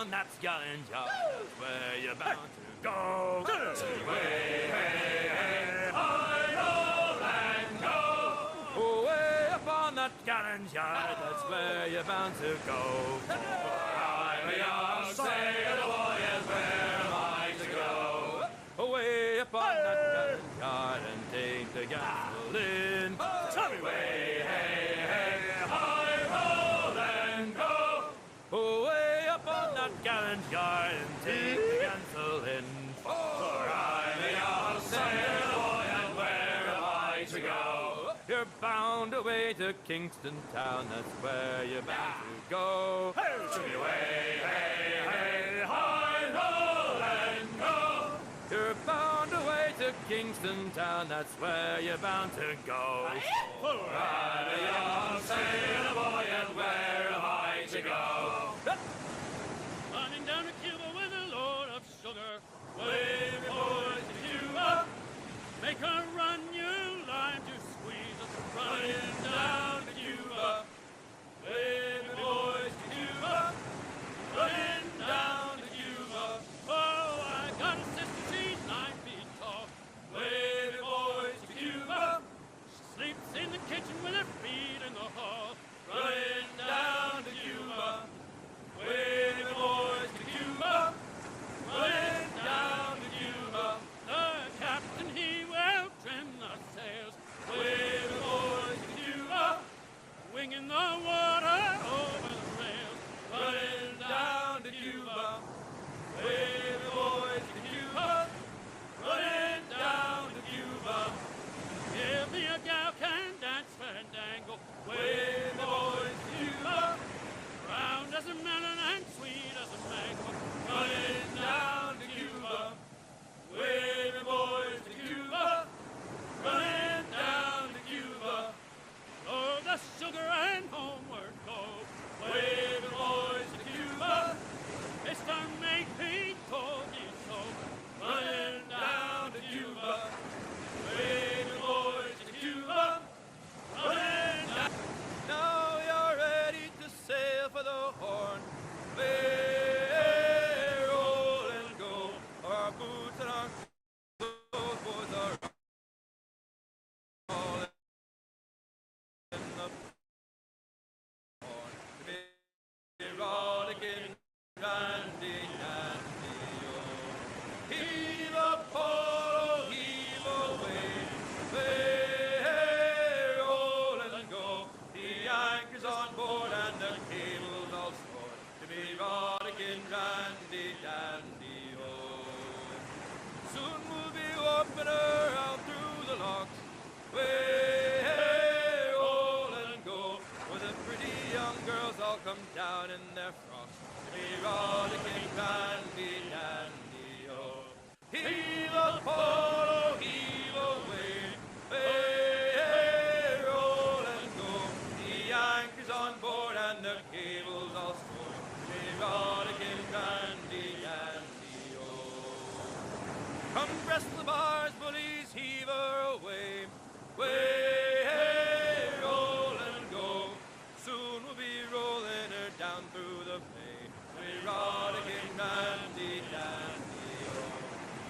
upon that Scotland Yard, that's where you're bound to go. Way, hey, hey, hi-ho and go. Way upon that Scotland Yard, that's where you're bound to go. I'm a young sailor boy, and where am I to go? Way upon that Scotland Yard and take the gasoline. Tell me, way, hey, hey, hi-ho and go. Way upon that gallant yard and take the gasoline. For I'm a young sailor boy, and where am I to go? You're bound away to Kingston town, that's where you're bound to go. Hey, to me, way, hey, hey, hi-ho and go. You're bound away to Kingston town, that's where you're bound to go. For I'm a young sailor boy, and where am I to go? Running down to Cuba with a load of sugar. Wave your boys to Cuba. Make her run, you lime to squeeze us. Running down to Cuba. Wave your boys to Cuba. Running down to Cuba. Oh, I got a sister, she's 9 feet tall. Wave your boys to Cuba. She sleeps in the kitchen with her feet in the hall. Running down to Cuba. Wave your boys to Cuba. Running down to Cuba. The captain, he will trim the sails. Wave your boys to Cuba. Winging the water over the rails. Running down to Cuba. Wave your boys to Cuba. Running down to Cuba. Give me a gal can dance fandango. Wave your boys to Cuba. Round as a melon and sweet as a mango. Running down to Cuba. Wave your boys to Cuba. Running down to Cuba. Load the sugar and homeward go. Wave your boys to Cuba. Mr. Makepeace told me so. Running down to Cuba. Wave your boys to Cuba. Running down. Now you're ready to sail for the Horn. Roll and go. Our boots and our clothes, boys are all in the Horn. Be rollicking, randy, dandy, oh. Heave a pole, heave away. Roll and go. The anchor's on board and the cable's all stored. To be rollicking, randy, dandy, oh. Soon we'll be whooping her out through the locks. Roll and go. Where the pretty young girls all come down in their frocks. To be rollicking, randy, dandy, oh. Heave a pole, heave away. Roll and go. The anchor's on board and the cable's all stored. To be rollicking, randy, dandy, oh. Come breast the bars, bullies, heave her away. Roll and go. Soon we'll be rolling her down through the bay. We rollicking, randy, dandy, oh.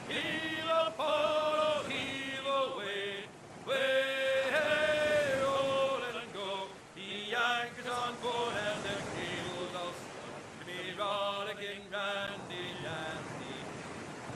Heave a pole, heave away. Roll and go. The anchor's on board and the cable's all stored. To be rollicking, randy, dandy.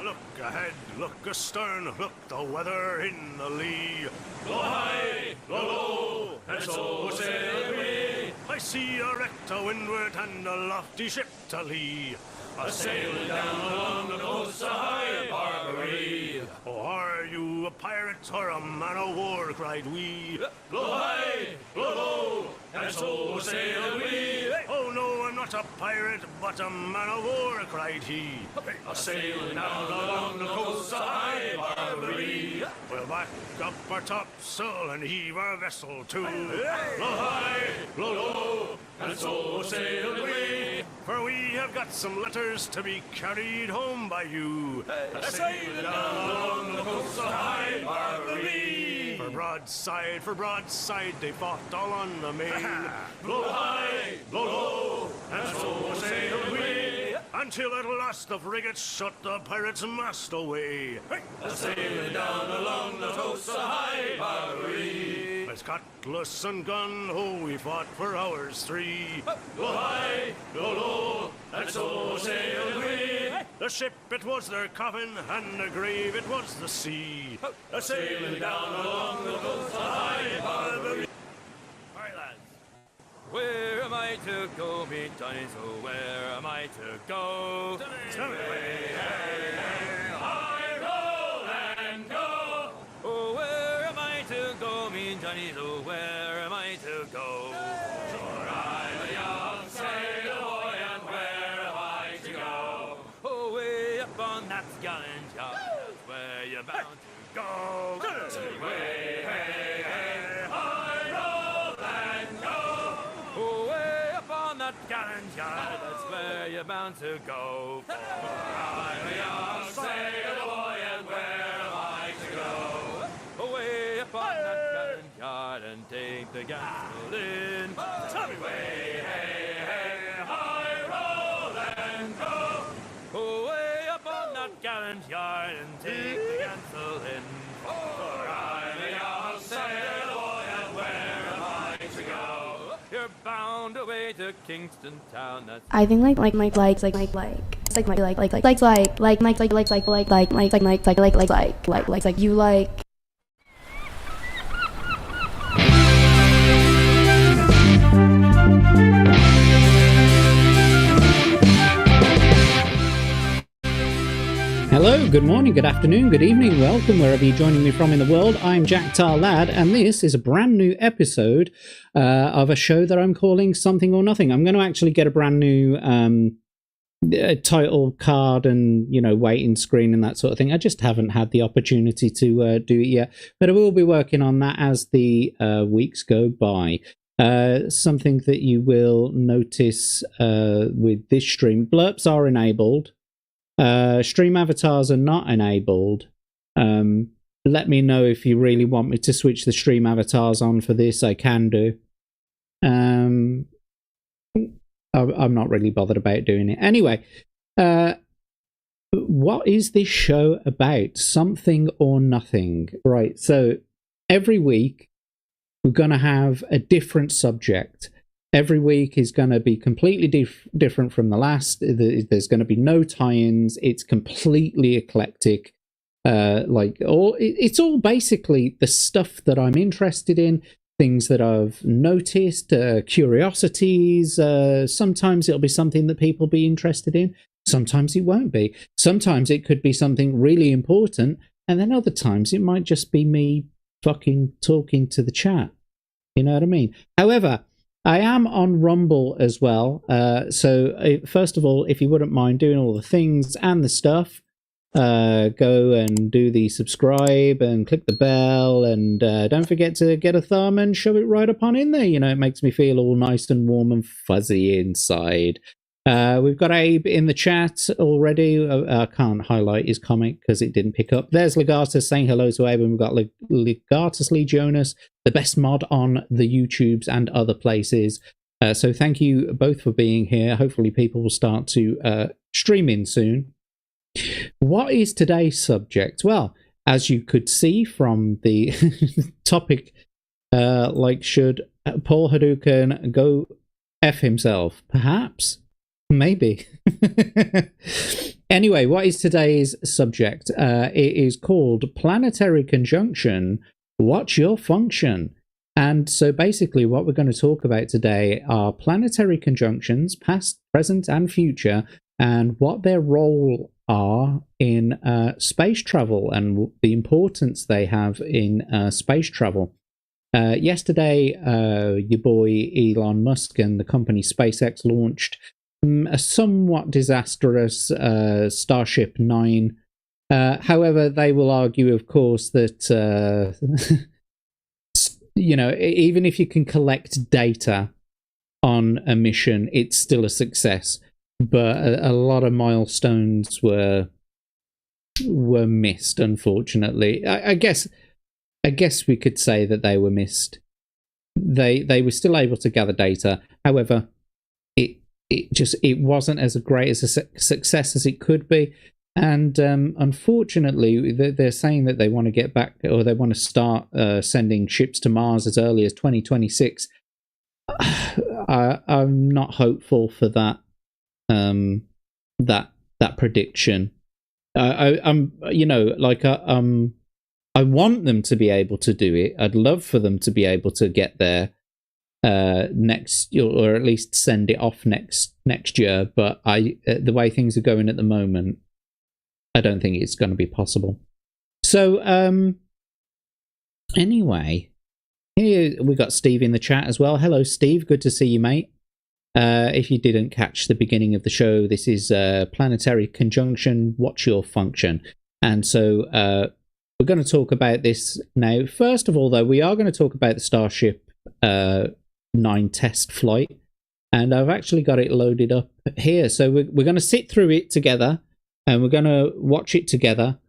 Look ahead, look astern, look the weather in the lee. Blow high, blow low, and so sail we. I see a wreck to windward and a lofty ship to lee. A sailing down along the coast of High Barbary. Oh, are you a pirate or a man o' war? Cried we. Blow high, blow low, and so sail we. Oh no, I'm not a pirate, but a man o' war, cried he. A sailing down along the coast of High Barbary. We'll back up our topsail and heave our vessel too. Blow high, blow low, and so sail we. For we have got some letters to be carried home by you. A sailing down along the coast of High Barbary. For broadside, they fought all on the main. Blow high, blow low, and so sail we. until at last the frigate shot the pirates' mast away. A-sailing down along the coast of High Barbary. As cutlass and gun, oh, we fought for hours 3. Go high, go low, and so sailed we. The ship, it was their coffin, and the grave, it was the sea. A-sailing down along the coast of High Barbary. All right, lads. Where am I to go, me Johnny? So where am I to go? Tell me. High roll and go. Oh, where am I to go, me Johnny? So where am I to go? For I'm a young sailor boy, and where am I to go? Oh, way up on that gallant yard, that's where you're bound to go. Way, hey, hey, high roll and go. Oh, way up on that gallant yard, that's where you're bound to go. I'm a young sailor boy, and where am I to go? Away up on that gallant yard and take the gansel in. Tell me way, hey, hey, high roll and go. Away up on that gallant yard and take the gansel in. For I'm a young sailor boy, and where am I to go? You're bound away to Kingston town. That's I think like you like. Hello, good morning, good afternoon, good evening, welcome wherever you're joining me from in the world. I'm Jack Tar Lad, and this is a brand new episode of a show that I'm calling Something or Nothing. I'm going to actually get a brand new title card and, waiting screen and that sort of thing. I just haven't had the opportunity to do it yet, but I will be working on that as the weeks go by. Something that you will notice with this stream, blurps are enabled. Stream avatars are not enabled. Let me know if you really want me to switch the stream avatars on for this. I can do. I'm not really bothered about doing it. Anyway, what is this show about? Something or nothing. Right, so every week we're going to have a different subject. Every week is going to be completely different from the last. There's going to be no tie-ins. It's completely eclectic. It's all basically the stuff that I'm interested in, things that I've noticed, curiosities. Sometimes it'll be something that people be interested in. Sometimes it won't be. Sometimes it could be something really important, and then other times it might just be me fucking talking to the chat. You know what I mean? However, I am on Rumble as well. So first of all, if you wouldn't mind doing all the things and the stuff, go and do the subscribe and click the bell, and don't forget to get a thumb and shove it right up on in there. It makes me feel all nice and warm and fuzzy inside. We've got Abe in the chat already. I can't highlight his comment because it didn't pick up. There's Legatus saying hello to Abe, and we've got Legatus Lee Jonas, the best mod on the YouTubes and other places. So thank you both for being here. Hopefully people will start to stream in soon. What is today's subject? Well, as you could see from the topic, should Paul Hadouken go F himself? Perhaps. Maybe. Anyway, what is today's subject? It is called Planetary Conjunction. What's your function? And so basically what we're going to talk about today are planetary conjunctions, past, present, and future, and what their role are in space travel and the importance they have in space travel. Yesterday, your boy Elon Musk and the company SpaceX launched a somewhat disastrous Starship 9. However, they will argue, of course, that even if you can collect data on a mission, it's still a success. But a lot of milestones were missed, unfortunately. I guess we could say that they were missed. They were still able to gather data. However, it wasn't as great as a success as it could be. And unfortunately, they're saying that they want to get back, or they want to start sending ships to Mars as early as 2026. I'm not hopeful for that. That prediction. I'm, I want them to be able to do it. I'd love for them to be able to get there next, or at least send it off next year. But the way things are going at the moment, I don't think it's going to be possible. So, anyway, here we got Steve in the chat as well. Hello, Steve. Good to see you, mate. If you didn't catch the beginning of the show, this is Planetary Conjunction, What's Your Function? And so we're going to talk about this now. First of all, though, we are going to talk about the Starship 9 test flight. And I've actually got it loaded up here. So we're going to sit through it together. And we're going to watch it together,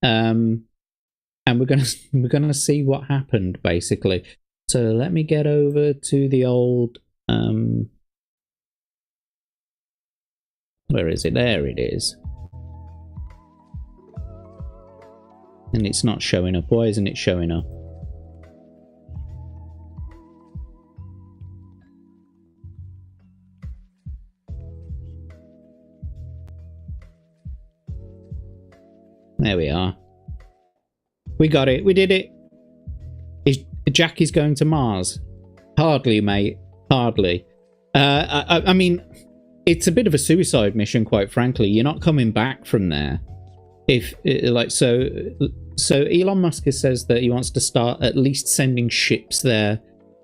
and we're going to see what happened, basically. So let me get over to the old. Where is it? There it is. And it's not showing up. Why isn't it showing up? There we are. We got it. We did it. Jack is going to Mars. Hardly, mate. Hardly. I mean, it's a bit of a suicide mission, quite frankly. You're not coming back from there. So Elon Musk says that he wants to start at least sending ships there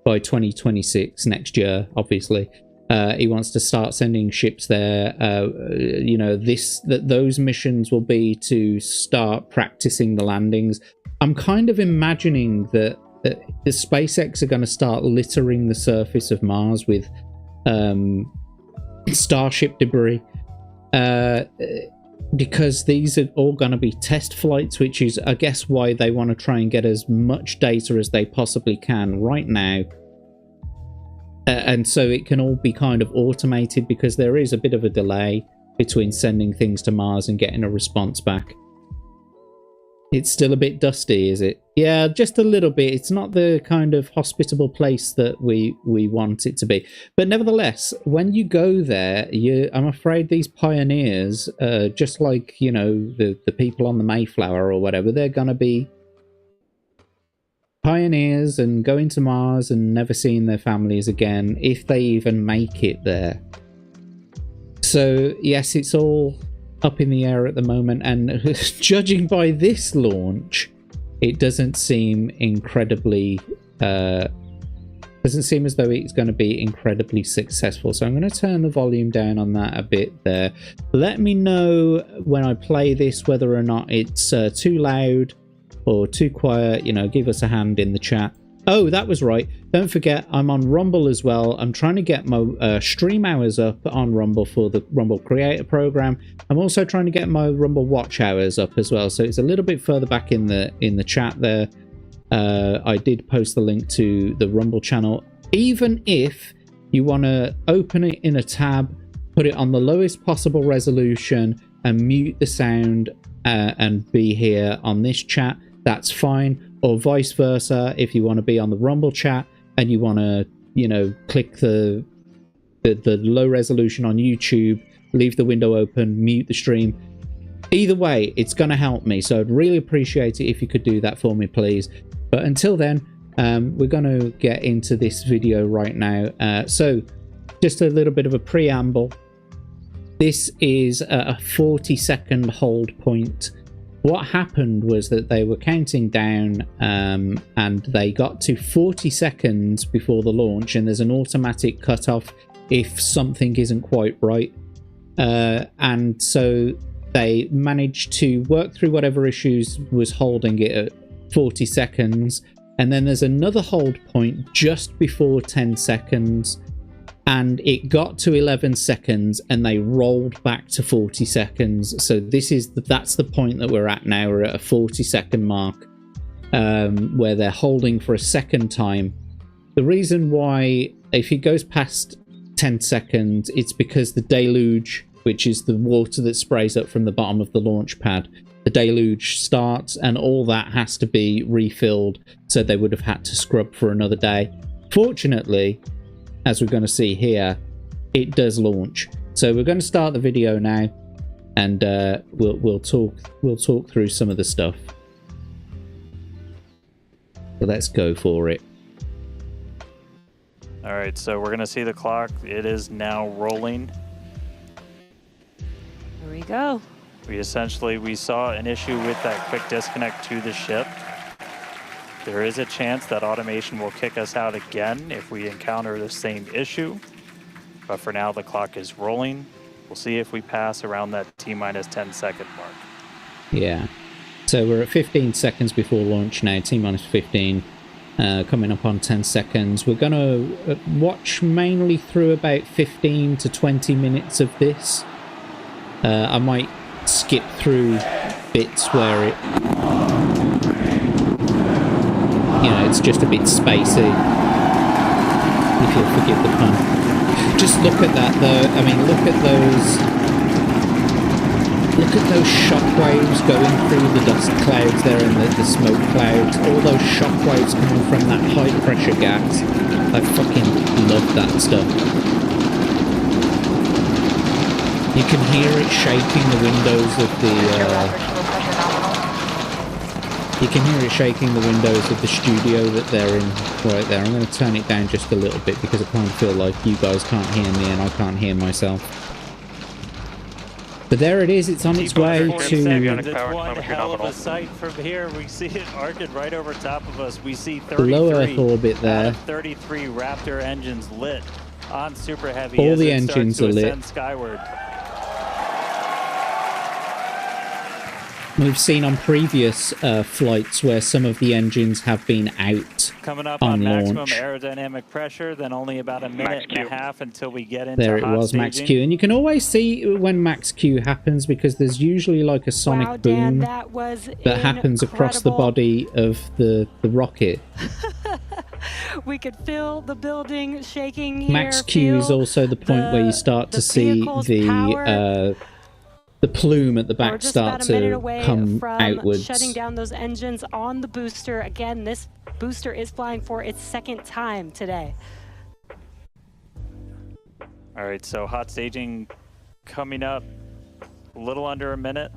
by 2026, next year, obviously. He wants to start sending ships there. Those missions will be to start practicing the landings. I'm kind of imagining that the SpaceX are going to start littering the surface of Mars with Starship debris, because these are all going to be test flights, which is, I guess, why they want to try and get as much data as they possibly can right now. And so it can all be kind of automated, because there is a bit of a delay between sending things to Mars and getting a response back. It's still a bit dusty, is it? Yeah, just a little bit. It's not the kind of hospitable place that we want it to be. But nevertheless, when you go there, I'm afraid these pioneers, just like, the people on the Mayflower or whatever, they're going to be pioneers and going to Mars and never seeing their families again, if they even make it there. So yes, it's all up in the air at the moment, and judging by this launch, it doesn't seem incredibly doesn't seem as though it's going to be incredibly successful. So I'm going to turn the volume down on that a bit there. Let me know when I play this whether or not it's too loud or too quiet. Give us a hand in the chat. Oh, that was right. Don't forget, I'm on Rumble as well. I'm trying to get my stream hours up on Rumble for the Rumble Creator Program. I'm also trying to get my Rumble Watch hours up as well. So it's a little bit further back in the chat there. I did post the link to the Rumble channel. Even if you want to open it in a tab, put it on the lowest possible resolution, and mute the sound and be here on this chat, that's fine. Or vice versa, if you want to be on the Rumble chat and you want to, click the low resolution on YouTube, leave the window open, mute the stream. Either way, it's going to help me. So I'd really appreciate it if you could do that for me, please. But until then, we're going to get into this video right now. So just a little bit of a preamble. This is a 40-second hold point. What happened was that they were counting down and they got to 40 seconds before the launch, and there's an automatic cutoff if something isn't quite right. And so they managed to work through whatever issues was holding it at 40 seconds. And then there's another hold point just before 10 seconds. And it got to 11 seconds and they rolled back to 40 seconds. So that's the point that we're at now. We're at a 40-second mark where they're holding for a second time. The reason why, if it goes past 10 seconds, it's because the deluge, which is the water that sprays up from the bottom of the launch pad, the deluge starts and all that has to be refilled, so they would have had to scrub for another day. Fortunately, as we're going to see here, it does launch. So we're going to start the video now, and we'll talk through some of the stuff. So let's go for it. All right, so we're going to see the clock. It is now rolling. Here we go. We saw an issue with that quick disconnect to the ship. There is a chance that automation will kick us out again if we encounter the same issue. But for now, the clock is rolling. We'll see if we pass around that T-minus 10 second mark. Yeah. So we're at 15 seconds before launch now, T-minus 15. Coming up on 10 seconds. We're going to watch mainly through about 15 to 20 minutes of this. I might skip through bits where it, it's just a bit spacey, if you'll forgive the pun. Just look at that though. I mean, look at those shockwaves going through the dust clouds there and the smoke clouds. All those shockwaves coming from that high pressure gas. I fucking love that stuff. You can hear it shaking the windows of the studio that they're in right there. I'm going to turn it down just a little bit because I kind of feel like you guys can't hear me and I can't hear myself. But there it is. It's on its way to... It's one hell of a sight from here. We see it arcing right over top of us. We see 33 low Earth orbit there. 33 Raptor engines lit on Super Heavy. All the engines are lit. Skyward. We've seen on previous flights where some of the engines have been out. Coming up on maximum launch. Aerodynamic pressure, then only about a minute and a half until we get into There it hot was, staging. Max Q. And you can always see when Max Q happens because there's usually like a sonic Wow, boom Dan, that was that happens across the body of the rocket. We could feel the building shaking here. Max Q is also the point where you start to see the plume at the back start to come outwards. Shutting down those engines on the booster. Again, this booster is flying for its second time today. All right, so hot staging coming up a little under a minute.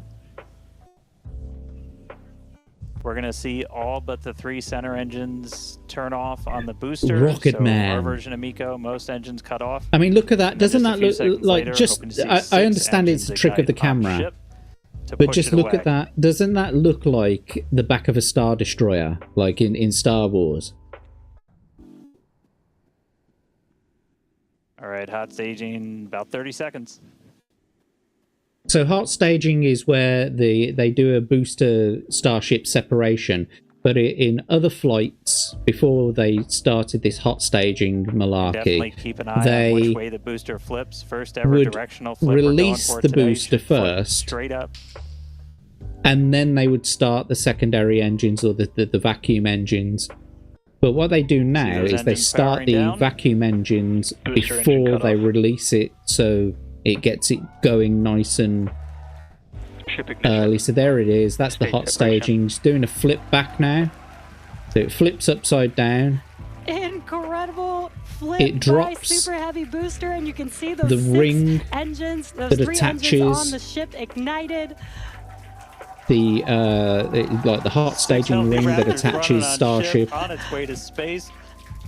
We're going to see all but the 3 center engines turn off on the booster. Rocket so Man. Our version of Miko, most engines cut off. I mean, look at that. Doesn't that look like later, just... I understand it's a trick of the camera. But just look at that. Doesn't that look like the back of a Star Destroyer, like in Star Wars? All right, hot staging, about 30 seconds. So hot staging is where they do a booster starship separation, but in other flights before they started this hot staging malarkey, definitely keep an eye on which way the booster flips. First ever directional flip release we're going for the today booster should flip first, straight up, and then they would start the secondary engines or the vacuum engines. But what they do now is they start the vacuum engines before they release it, so it gets it going nice and early. So there it is. That's the hot staging. It's doing a flip back now. So it flips upside down. Incredible flip it drops by Super Heavy booster, and you can see those the ring engines, those that 3 attaches engines on the ship ignited. The like the hot staging ring that attaches Starship on its way to space.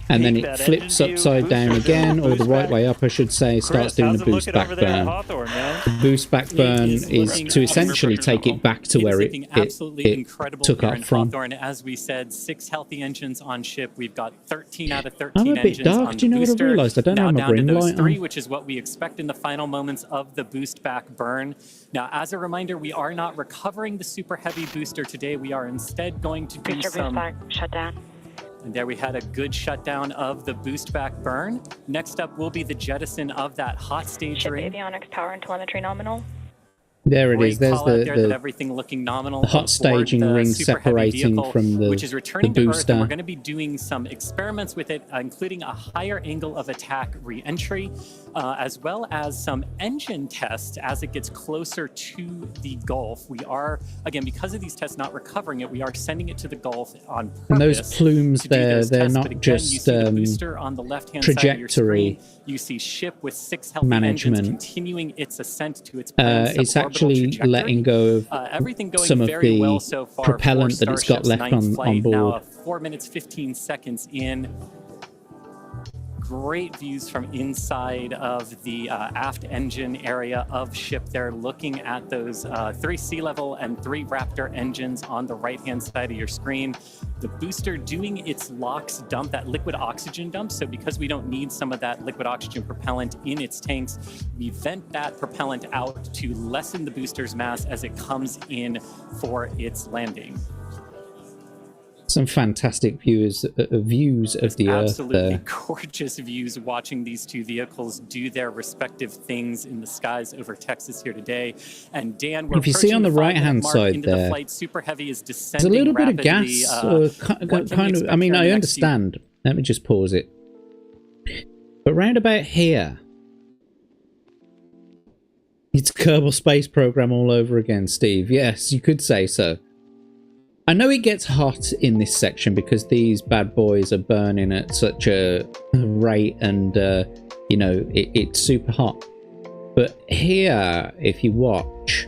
and then it flips upside down again, or the right way up I should say, starts doing the boost back burn. The boost back burn is to essentially take it back to where it took off from. As we said, 6 healthy engines on ship. We've got 13 out of 13 I'm a bit engines dark. on Do you know what I've realised? I don't have my ring light 3, on. which is what we expect in the final moments of the boost back burn. Now, as a reminder, we are not recovering the Super Heavy booster today. We are instead going to do some... shut down. And there we had a good shutdown of the boost back burn. Next up will be the jettison of that hot stage Ship ring. avionics power and telemetry nominal. There it Great is. There's call out there that the everything looking nominal. hot aboard staging the ring Super Heavy separating vehicle, from the which is returning the to Earth, booster. and we're going to be doing some experiments with it, including a higher angle of attack re-entry, as well as some engine tests as it gets closer to the Gulf. We are, again, because of these tests not recovering it, we are sending it to the Gulf on purpose. And those plumes to do there, those they're tests. not But again, just you see the booster on the left-hand side of your trajectory screen. You see ship with 6 healthy management. engines continuing its ascent to its planned It's suborbital actually trajectory. letting go of Everything going some of very the well so far propellant for that it's got Starship's left ninth on flight. board. Now 4 minutes 15 seconds in. Great views from inside of the aft engine area of ship there, looking at those 3 sea level and 3 Raptor engines on the right-hand side of your screen. The booster doing its LOX dump, that liquid oxygen dump. So because we don't need some of that liquid oxygen propellant in its tanks, we vent that propellant out to lessen the booster's mass as it comes in for its landing. Some fantastic views of the Earth Absolutely there. gorgeous views watching these two vehicles do their respective things in the skies over Texas here today. And Dan, we're If you see on the right-hand side into there, the flight. Super Heavy is there's descending a little bit of rapidly. gas, or kind of. I mean, I understand. Let me just pause it. But round about here, it's Kerbal Space Program all over again, Steve. Yes, you could say so. I know it gets hot in this section because these bad boys are burning at such a rate, and you know, it's super hot. But here, if you watch,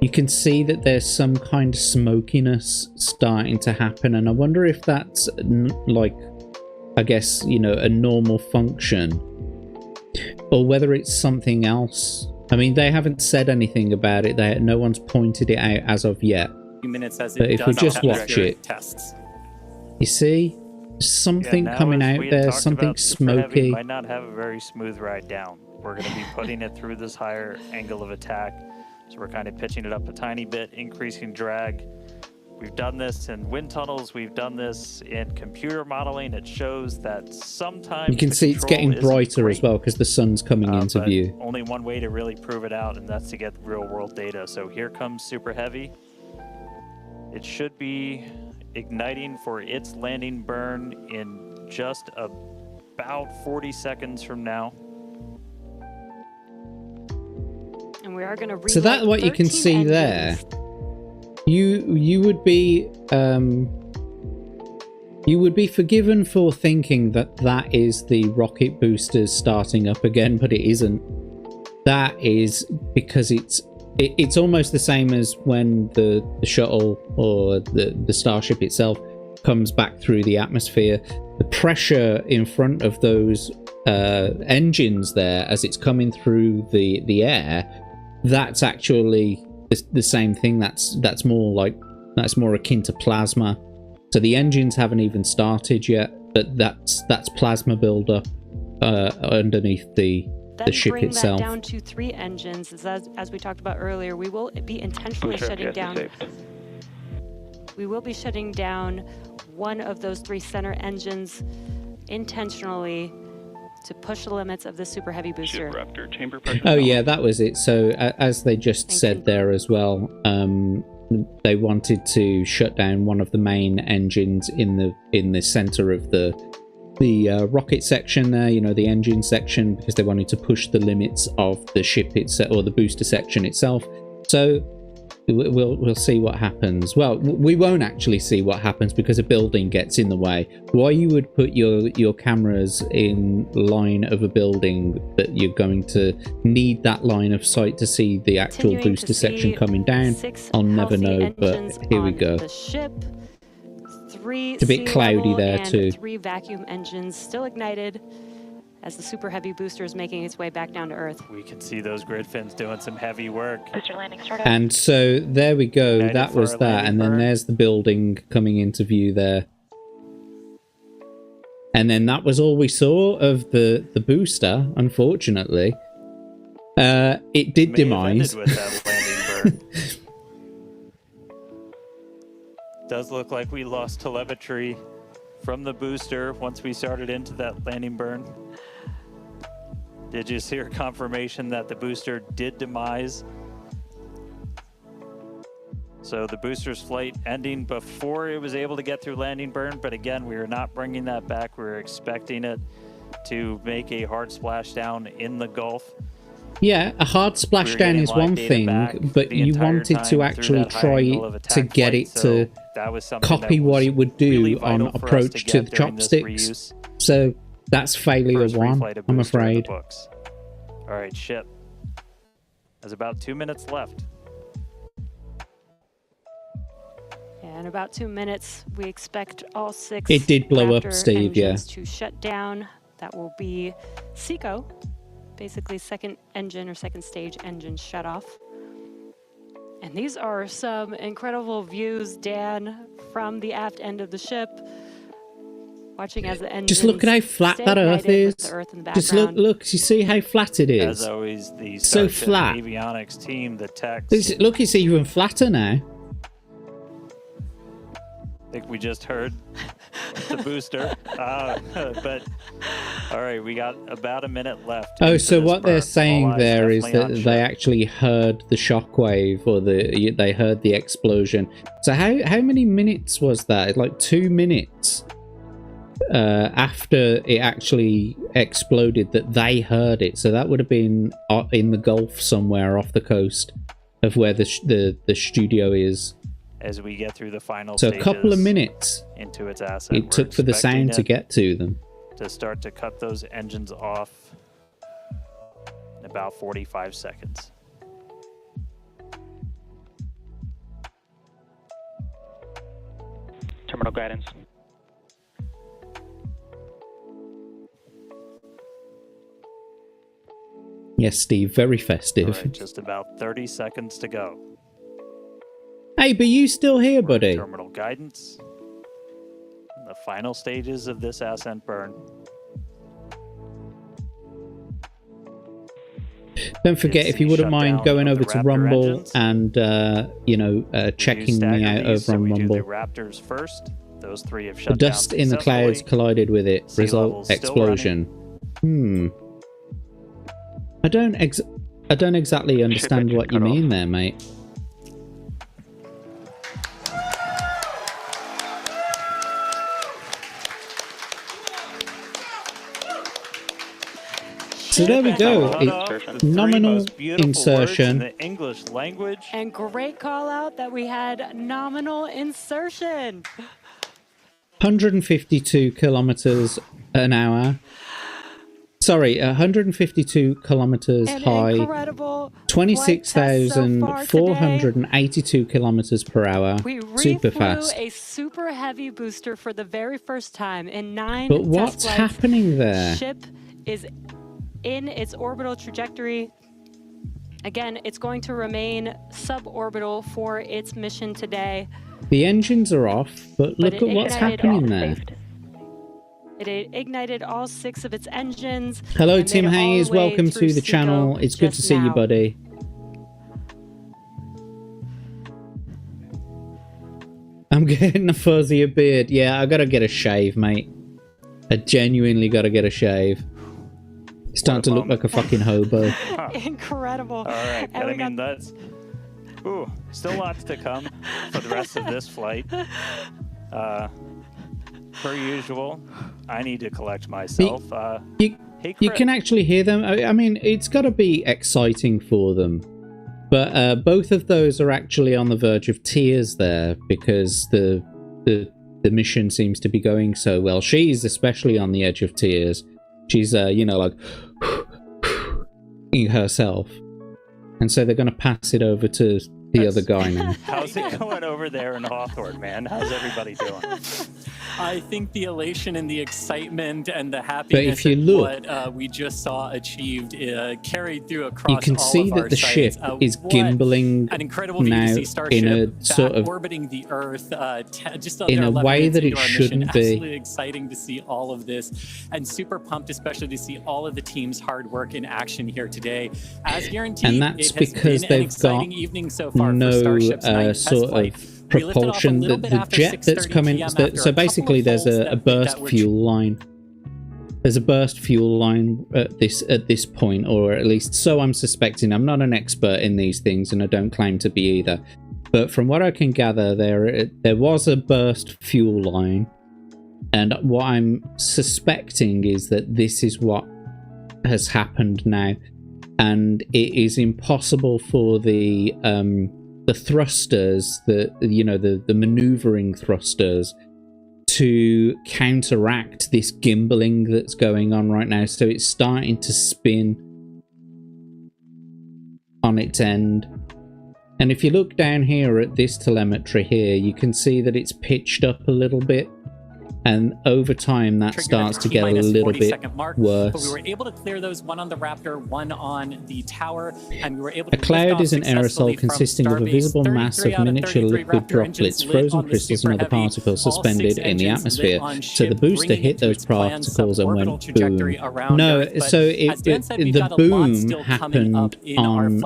you can see that there's some kind of smokiness starting to happen, and I wonder if that's like, I guess, you know, a normal function, or whether it's something else. I mean, they haven't said anything about it. No one's pointed it out as of yet. Minutes as But it if we does just have watch it, tests. you see something coming out there, something smoky. Might not have a very smooth ride down. We're going to be putting it through this higher angle of attack, so we're kind of pitching it up a tiny bit, increasing drag. We've done this in wind tunnels. We've done this in computer modeling. It shows that sometimes You can see it's getting brighter as well because the sun's coming into view. Only one way to really prove it out, and that's to get real-world data. So here comes Super Heavy. It should be igniting for its landing burn in just about 40 seconds from now. And we are going to So that what you can see engines. there. You would be forgiven for thinking that that is the rocket boosters starting up again, but it isn't. That is because it's almost the same as when the shuttle or the Starship itself comes back through the atmosphere. The pressure in front of those engines there as it's coming through the air, that's actually the same thing. That's more akin to plasma. So the engines haven't even started yet, but that's plasma buildup underneath the ship bring itself. That down to 3 engines. As we talked about earlier, we will be intentionally shutting down. We will be shutting down one of those 3 center engines intentionally to push the limits of the Super Heavy booster. Raptor chamber pressure. Oh yeah, that was it. So as they just said there as well, they wanted to shut down one of the main engines in the center of the rocket section there, you know, the engine section, because they wanted to push the limits of the ship itself, or the booster section itself. So we'll see what happens. Well, we won't actually see what happens because a building gets in the way. Why you would put your cameras in line of a building that you're going to need that line of sight to see the actual booster section coming down, I'll never know, but here we go. The ship. 3 it's a bit cloudy there too. 3 vacuum engines still ignited as the Super Heavy booster is making its way back down to Earth. We can see those grid fins doing some heavy work. Booster landing started. And so there we go. Ignited that was that, and then there's the building coming into view there. And then that was all we saw of the booster. Unfortunately, it did demise. With that landing burn. Does look like we lost telemetry from the booster once we started into that landing burn. Did you hear confirmation that the booster did demise So the booster's flight ending before it was able to get through landing burn, but again, we are not bringing that back. We're expecting it to make a hard splashdown in the Gulf. Yeah, a hard splashdown is one thing, but you wanted to actually try to get it to copy what it would do on approach to the chopsticks. So that's failure one, I'm afraid. All right, ship. There's about 2 minutes left. In about 2 minutes, we expect all 6 It did blow up, Raptor Steve, yeah. engines to shut down. That will be SECO, basically second engine or second stage engine shut off. And these are some incredible views, Dan, from the aft end of the ship. Watching as the engines just look at how flat that Earth is. Just look, you see how flat it is. As always, the so Starship flat. Avionics team, the techs. Look, it's even flatter now. I think we just heard the booster. But all right, we got about a minute left. Oh, so what they're saying there is that they actually heard the shockwave, or they heard the explosion. So how many minutes was that? Like 2 minutes after it actually exploded that they heard it. So that would have been in the Gulf somewhere off the coast of where the studio is. As we get through the final so a couple of minutes into its asset, it took for the sound to get to them. To start to cut those engines off in about 45 seconds. Terminal guidance. Yes, Steve, very festive. All right, just about 30 seconds to go. Hey, but you still here, buddy? Terminal guidance. The final stages of this ascent burn. Don't forget, if you wouldn't mind going over to Rumble and, checking me out over on Rumble. The Raptors first. Those 3 have shut down. The dust in the clouds collided with it. Result, explosion. I don't exactly understand what you mean there, mate. So there we go. Nominal insertion. In the English language. And great call out that we had nominal insertion. 152 kilometers an hour. Sorry, 152 kilometers high. 26,482 kilometers per hour. Super fast. A super heavy booster for the very first time in 9 But what's happening there? Ship is in its orbital trajectory. Again, it's going to remain suborbital for its mission today. The engines are off, but look at what's happening there. It ignited all 6 of its engines. Hello, Tim Hayes. Welcome to the channel. It's good to see you, buddy. I'm getting a fuzzier beard. Yeah, I gotta get a shave, mate. I genuinely gotta get a shave. It's starting to look like a fucking hobo. Incredible. All right, I mean, that's... Ooh, still lots to come for the rest of this flight. Per usual, I need to collect myself. You can actually hear them. I mean, it's got to be exciting for them. But both of those are actually on the verge of tears there because the mission seems to be going so well. She's especially on the edge of tears. She's, like herself. And so they're going to pass it over to the other guy now. How's it going over there in Hawthorne, man? How's everybody doing? I think the elation and the excitement and the happiness but if you look, what we just saw achieved carried through across you can all see of that our the sites. ship is gimbaling an incredible now Starship in a sort of orbiting the Earth, just in a way that it shouldn't be. Absolutely exciting to see all of this, and super pumped, especially to see all of the team's hard work in action here today. As guaranteed, and that's it has because been an they've exciting got evening so far no for Starship's ninth sort flight. of propulsion. The jet that's coming. So basically, there's a burst fuel line. There's a burst fuel line at this point, or at least so I'm suspecting. I'm not an expert in these things, and I don't claim to be either. But from what I can gather, there was a burst fuel line, and what I'm suspecting is that this is what has happened now, and it is impossible for the thrusters, the maneuvering thrusters, to counteract this gimbaling that's going on right now. So it's starting to spin on its end. And if you look down here at this telemetry here, you can see that it's pitched up a little bit. And over time, that starts to get a little bit worse. But we were able to clear those, one on the Raptor, one on the tower, and we were able to A cloud is an aerosol consisting of a visible mass of miniature liquid droplets, frozen crystals, and other particles suspended in the atmosphere. So the booster hit those particles and went boom. No, so the boom happened on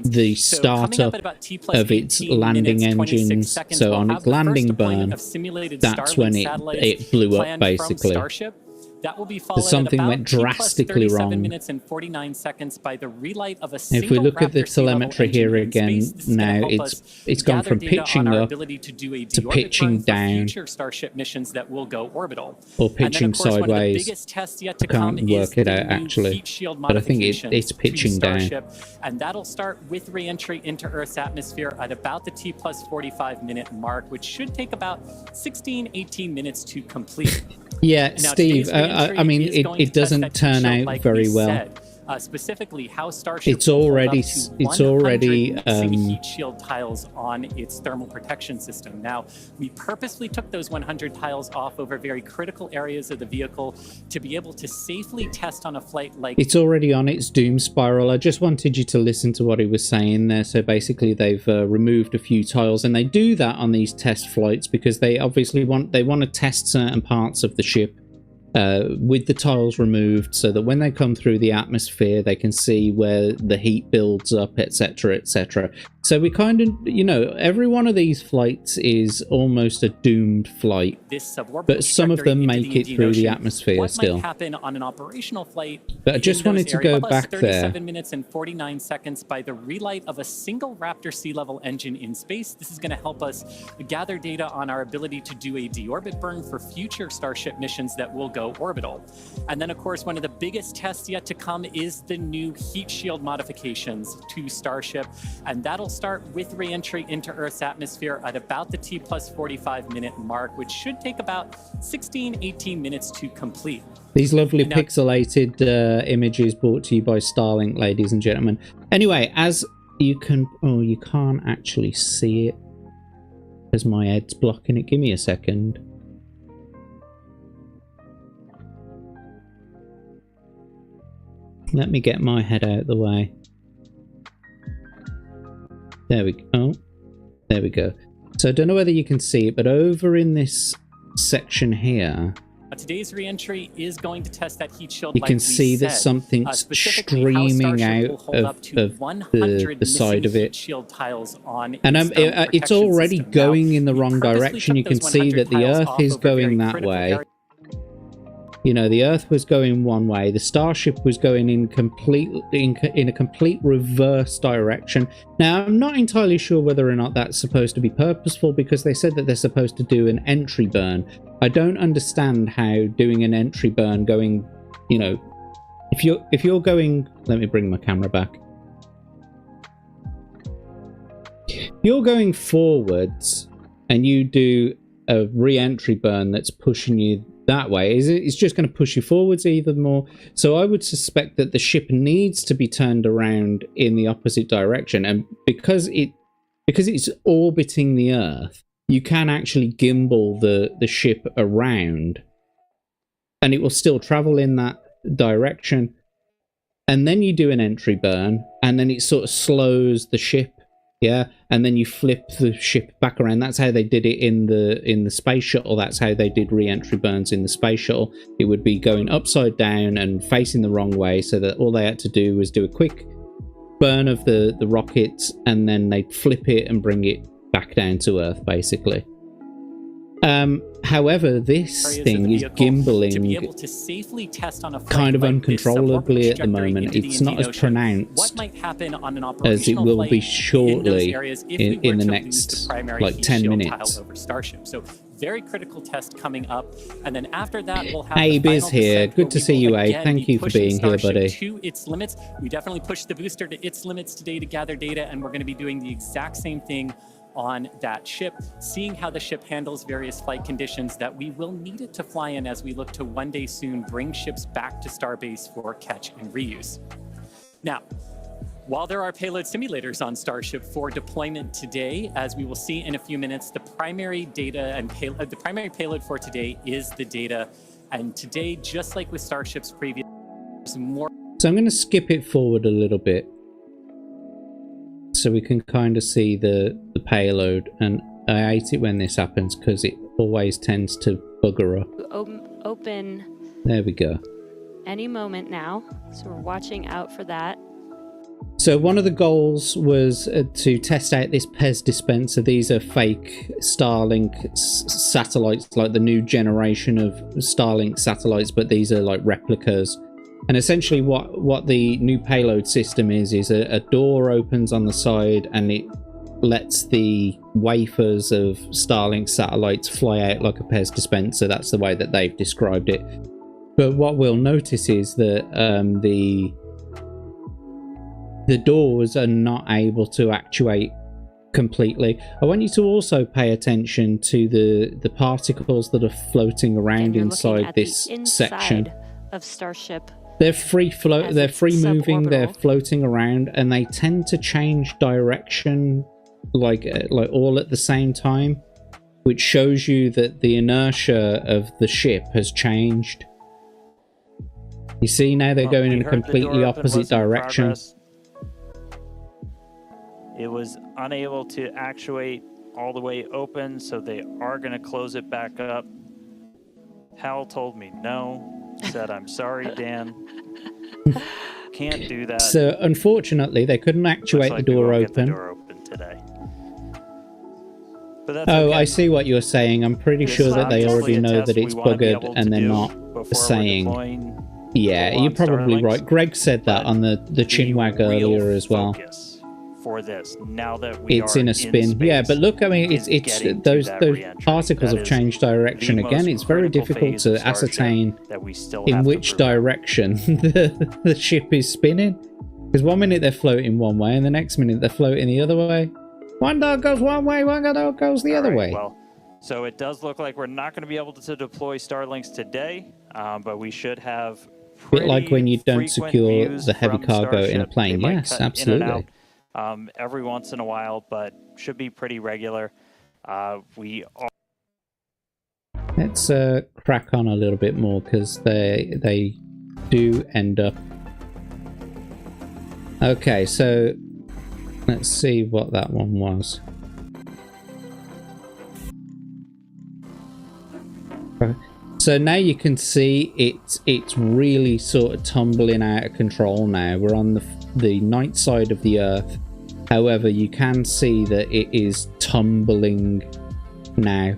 the startup of its landing engines. So on its landing burn, that's when it blew up, basically. That will be There's something went drastically wrong. Minutes and 49 seconds by the relight of a if we look at the telemetry here again, now it's gone from pitching up to pitching down, Starship missions that will go orbital, or pitching sideways. I can't work it out actually, but I think it's pitching down. And that'll start with re-entry into Earth's atmosphere at about the T+45 minute mark, which should take about 16-18 minutes to complete. Yeah, now, Steve, I mean, it doesn't turn out like very well. Specifically, how Starship it's already heat shield tiles on its thermal protection system. Now, we purposely took those 100 tiles off over very critical areas of the vehicle to be able to safely test on a flight like... It's already on its doom spiral. I just wanted you to listen to what he was saying there. So basically, they've removed a few tiles, and they do that on these test flights because they obviously want to test certain parts of the ship with the tiles removed, so that when they come through the atmosphere, they can see where the heat builds up, etc., etc. So we kind of, every one of these flights is almost a doomed flight, but some of them make it through the atmosphere still. What might happen on an operational flight? But I just wanted to go back there. 37 minutes and 49 seconds by the relight of a single Raptor sea level engine in space. This is going to help us gather data on our ability to do a deorbit burn for future Starship missions that will go orbital. And then, of course, one of the biggest tests yet to come is the new heat shield modifications to Starship, and that'll start with re-entry into Earth's atmosphere at about the T+45 minute mark, which should take about 16-18 minutes to complete. These lovely pixelated images brought to you by Starlink, ladies and gentlemen. Anyway, as you can... Oh, you can't actually see it because my head's blocking it. Give me a second. Let me get my head out of the way. There we go. Oh, there we go. So I don't know whether you can see it, but over in this section here, today's re-entry is going to test that heat shield. You can see that something's streaming out of the side of it. And it's already going in the wrong direction. You can see that the Earth is going that way. The Earth was going one way. The Starship was going in a complete reverse direction. Now, I'm not entirely sure whether or not that's supposed to be purposeful, because they said that they're supposed to do an entry burn. I don't understand how doing an entry burn going, if you're going... Let me bring my camera back. If you're going forwards and you do a re-entry burn that's pushing you that way, it's just going to push you forwards even more. So I would suspect that the ship needs to be turned around in the opposite direction, and because it's orbiting the Earth, you can actually gimbal the ship around, and it will still travel in that direction. And then you do an entry burn, and then it sort of slows the ship. Yeah, and then you flip the ship back around. That's how they did it in the space shuttle. That's how they did re-entry burns in the space shuttle. It would be going upside down and facing the wrong way, so that all they had to do was do a quick burn of the rockets, and then they'd flip it and bring it back down to Earth, basically. However, this thing is gimbaling to be able to safely test on a kind of like uncontrollably this, at the moment. into It's the not Indian as Ocean, pronounced what might happen on an as it operational will flight be in shortly those areas if we in were the to next lose the primary like heat 10 shield minutes. tile over Starship. So very critical test coming up, and then after that we'll have Abe the is final here. descent Good where to we see will you, Abe. again Thank be you for pushing being here, Starship buddy. to its limits. We definitely pushed the booster to its limits today to gather data, and we're going to be doing the exact same thing on that ship, seeing how the ship handles various flight conditions that we will need it to fly in as we look to one day soon bring ships back to Starbase for catch and reuse. Now, while there are payload simulators on Starship for deployment today, as we will see in a few minutes, the primary data and the primary payload for today is the data. And today, just like with Starship's previous, more. So I'm going to skip it forward a little bit so we can kind of see the payload. And I hate it when this happens because it always tends to bugger up. Open There we go. any moment now, so we're watching out for that. So one of the goals was to test out this PEZ dispenser. These are fake Starlink satellites, like the new generation of Starlink satellites, but these are like replicas. And essentially what the new payload system is a door opens on the side and it lets the wafers of Starlink satellites fly out like a PEZ dispenser. That's the way that they've described it. But what we'll notice is that the doors are not able to actuate completely. I want you to also pay attention to the particles that are floating around inside this section of Starship. They're free float. They're free moving. They're floating around, and they tend to change direction, like all at the same time, which shows you that the inertia of the ship has changed. You see now they're going in a completely opposite direction. It was unable to actuate all the way open, so they are going to close it back up. Hal told me no. Said, I'm sorry, Dan. Can't do that. So, unfortunately, they couldn't actuate the door open. Today. But that's okay. I see what you're saying. I'm pretty sure that they already know that it's buggered and they're not saying. Yeah, you're probably right. Greg said that on the chinwag earlier as well. For this, now that it's in a spin, space, yeah. But look, I mean, it's those particles have changed direction again. It's very difficult to ascertain in which direction the ship is spinning. Because one minute they're floating one way, and the next minute they're floating the other way. One dog goes one way, one dog goes the other way. Well, so it does look like we're not going to be able to deploy Starlinks today, but we should have. A bit like when you don't secure the heavy cargo in a plane. Yes, absolutely. Every once in a while, but should be pretty regular. We are. Let's crack on a little bit more because they do end up. Okay, so let's see what that one was. So now you can see it's really sort of tumbling out of control now. We're on the night side of the Earth. However, you can see that it is tumbling now.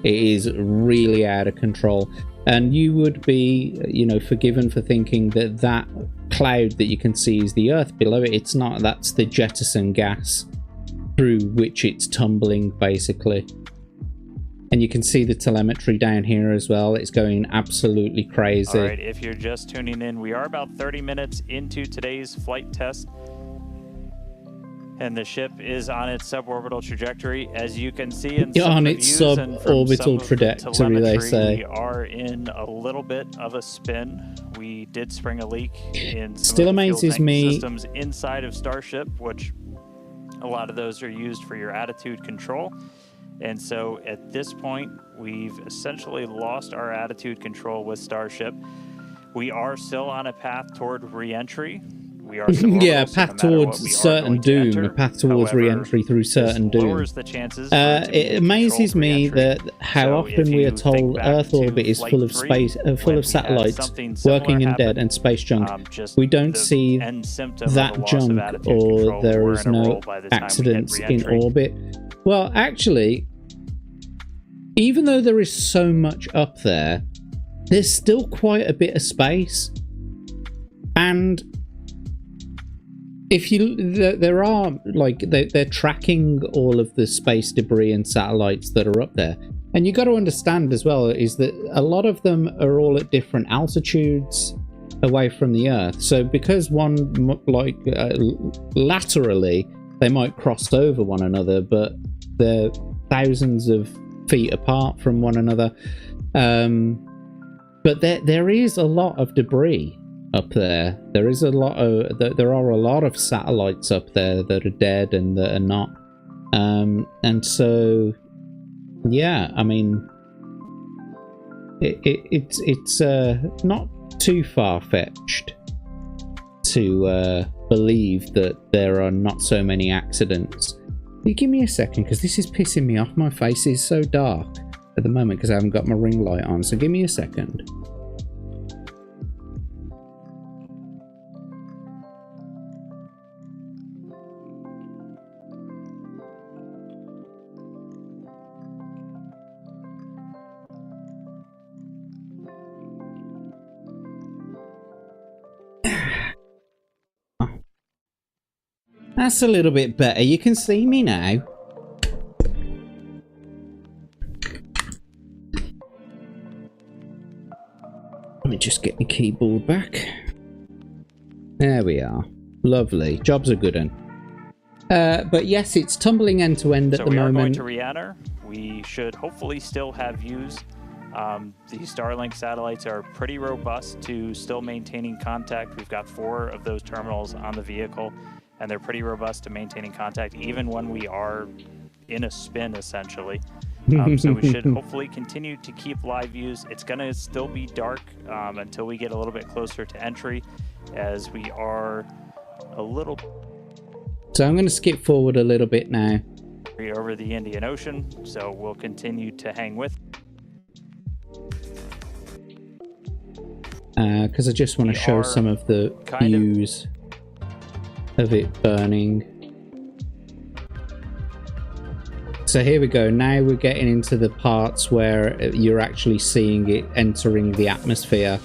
It is really out of control. And you would be, forgiven for thinking that cloud that you can see is the Earth below it. It's not. That's the jettison gas through which it's tumbling, basically. And you can see the telemetry down here as well. It's going absolutely crazy. All right, if you're just tuning in, we are about 30 minutes into today's flight test. And the ship is on its suborbital trajectory. As you can see in on its suborbital trajectory, they say. We are in a little bit of a spin. We did spring a leak in some Still of the amazes fuel tank me. systems inside of Starship, which a lot of those are used for your attitude control. And so at this point, we've essentially lost our attitude control with Starship. We are still on a path toward re-entry. We are yeah, a path towards certain doom, a path towards re-entry through certain doom. It amazes me that how often we are told Earth orbit is full of space, full of satellites, working and dead, and space junk. We don't see that junk, or there is no accidents in orbit. Well, actually, even though there is so much up there, there's still quite a bit of space. And if you, there are, like, they're tracking all of the space debris and satellites that are up there. And you got to understand as well is that a lot of them are all at different altitudes away from the Earth. So because one, like, laterally, they might cross over one another, but they're thousands of feet apart from one another. But there is a lot of debris up there. There is a lot of there are a lot of satellites up there that are dead and that are not. And so, yeah, I mean, it's not too far-fetched to believe that there are not so many accidents. You give me a second, because this is pissing me off. My face is so dark at the moment because I haven't got my ring light on, so give me a second. That's a little bit better. You can see me now. Let me just get my keyboard back. There we are. Lovely. Job's a good one. But yes, it's tumbling end to end at the moment. So we are going to re-enter. We should hopefully still have views. The Starlink satellites are pretty robust to still maintaining contact. We've got 4 of those terminals on the vehicle, and they're pretty robust to maintaining contact even when we are in a spin, essentially. So we should hopefully continue to keep live views. It's going to still be dark until we get a little bit closer to entry, as we are a little... So I'm going to skip forward a little bit now. Over the Indian Ocean, so we'll continue to hang with. Because I just want to show some of the views of it burning. So here we go. Now we're getting into the parts where you're actually seeing it entering the atmosphere.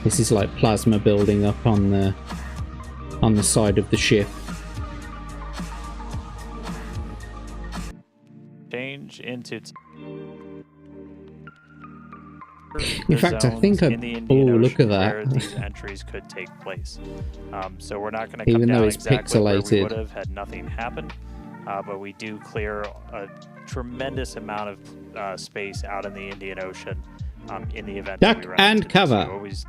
This is like plasma building up on the side of the ship. Change into... In fact, I think I... Oh, look at that. Where these entries could take place. So we're not going to come Even down though it's exactly where we pixelated. would have had nothing happen, but we do clear a tremendous amount of space out in the Indian Ocean in the event that we Duck run and into cover. this.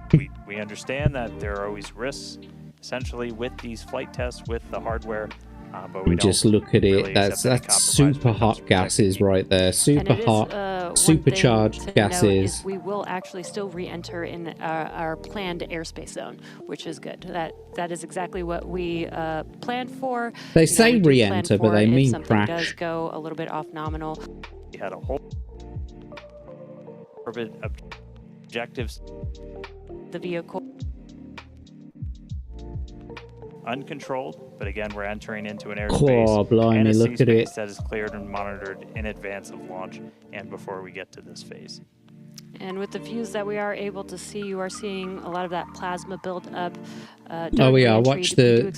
We understand that there are always risks, essentially, with these flight tests, with the hardware. But we Just don't look at it. really That's accept any super compromise when it comes hot to gases protecting right there. Super hot, one supercharged thing to note gases. is we will actually still re-enter in our planned airspace zone, which is good. That is exactly what we planned for. They You know, say we do re-enter, plan but they for if mean something crash. does go a little bit off nominal. We had a whole orbit objectives The vehicle. uncontrolled, but again, we're entering into an Oh, airspace blimey, and a look sea at it. space that is cleared and monitored in advance of launch and before we get to this phase. And with the views that we are able to see, you are seeing a lot of that plasma build up. Oh yeah, watch the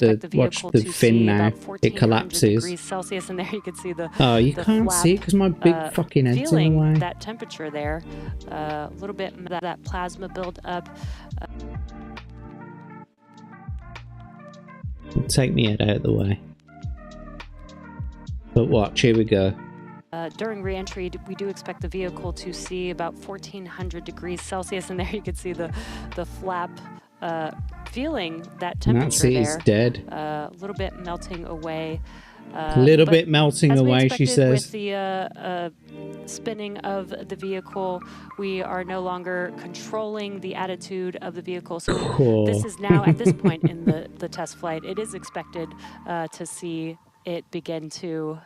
fin now. It collapses. Degrees Celsius, and there you can see the. Oh, you the can't see it because my big fucking head's in the feeling way. that temperature there, a little bit of that plasma build up. Take me head out of the way. But watch, here we go. During re-entry, we do expect the vehicle to see about 1400 degrees Celsius, and there you can see the flap feeling that temperature That's it, there. it's dead. A little bit melting away. A little bit melting away, she says. With the spinning of the vehicle, we are no longer controlling the attitude of the vehicle. So Cool. this is now, at this point in the test flight, it is expected to see it begin to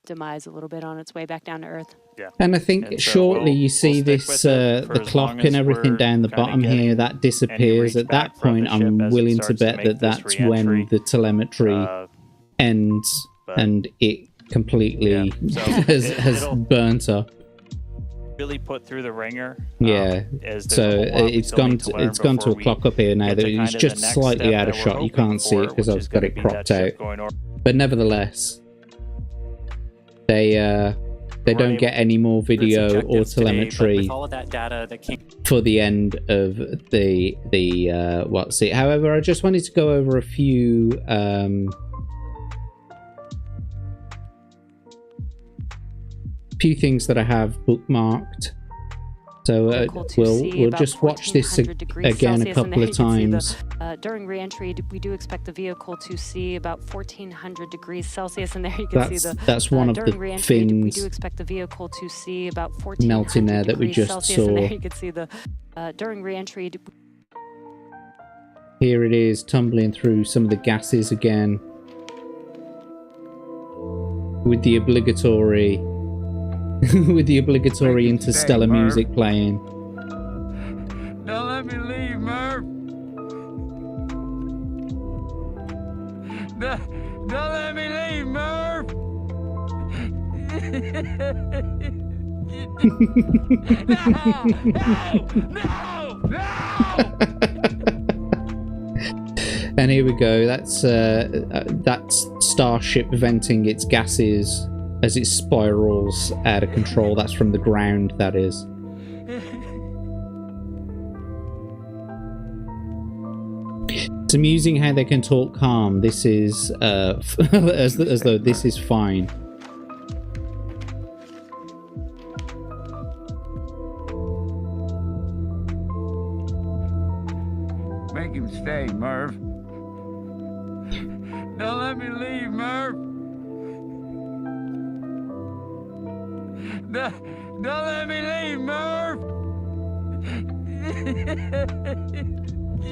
demise a little bit on its way back down to Earth. Yeah. And I think And so shortly we'll you see stick this, with it for the as clock long as and everything we're down the kinda bottom getting here, that disappears. reach At that back from point, the ship I'm as it willing to starts to bet make that this that's when re-entry. the telemetry ends but- and it completely Yeah, so has it'll- burnt up. really put through the ringer. Yeah. As there's So a whole lot we it's still gone need to learn it's gone to before a clock up here now. get That to kind it's of just the next slightly step out that of we're shot. You hoping can't see for, it because which I've is got gonna it be cropped that out. ship going over. But nevertheless, they don't get any more video or objectives today, but telemetry with all of that data that came for the end of the what's it. However, I just wanted to go over a few things that I have bookmarked. So we'll just watch this again a couple of times. During re-entry, we do expect the vehicle to see about 1400 degrees Celsius, and there you can see that's one of the fins we do expect the vehicle to see about 1400 melting there that we just Celsius, saw. and there you can see the during re-entry. Here it is, tumbling through some of the gases again, with the obligatory interstellar music playing. Don't let me leave, Murph. Don't let me leave, Murph. No! And here we go. That's Starship venting its gases as it spirals out of control. That's from the ground, that is. It's amusing how they can talk calm. This is as though this is fine. Make him stay, Murph. Don't let me leave, Murph. Don't let me leave, Murph.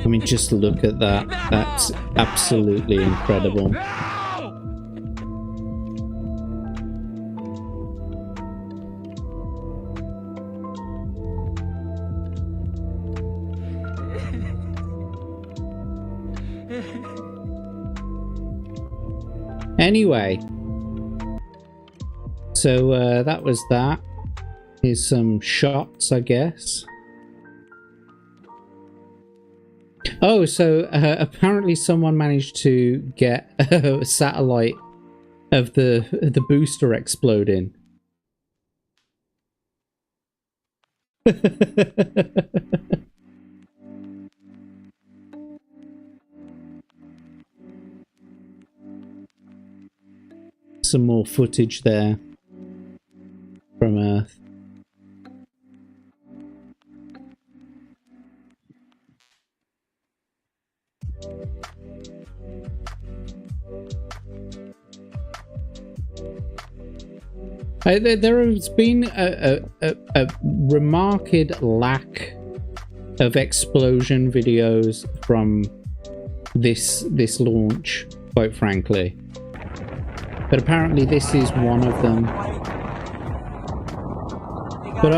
I mean, just look at that. That's absolutely incredible. Anyway, so that was that. Here's some shots, I guess. Oh, so apparently someone managed to get a satellite of the booster exploding. Some more footage there from Earth. There has been a remarked lack of explosion videos from this launch, quite frankly. But apparently this is one of them. But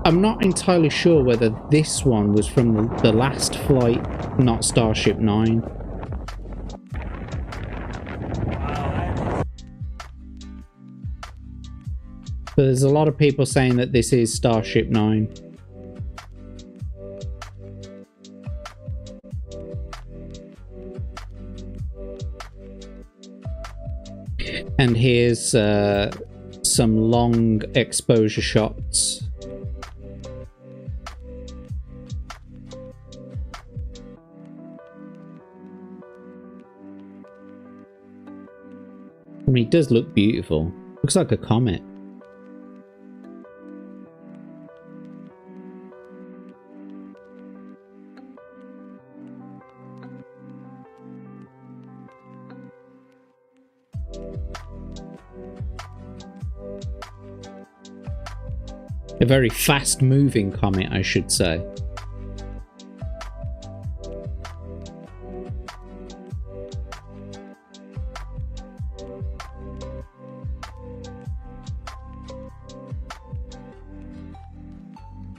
I'm not entirely sure whether this one was from the last flight, not Starship 9. But there's a lot of people saying that this is Starship 9. And here's some long exposure shots. I mean, it does look beautiful. Looks like a comet. A very fast-moving comet, I should say.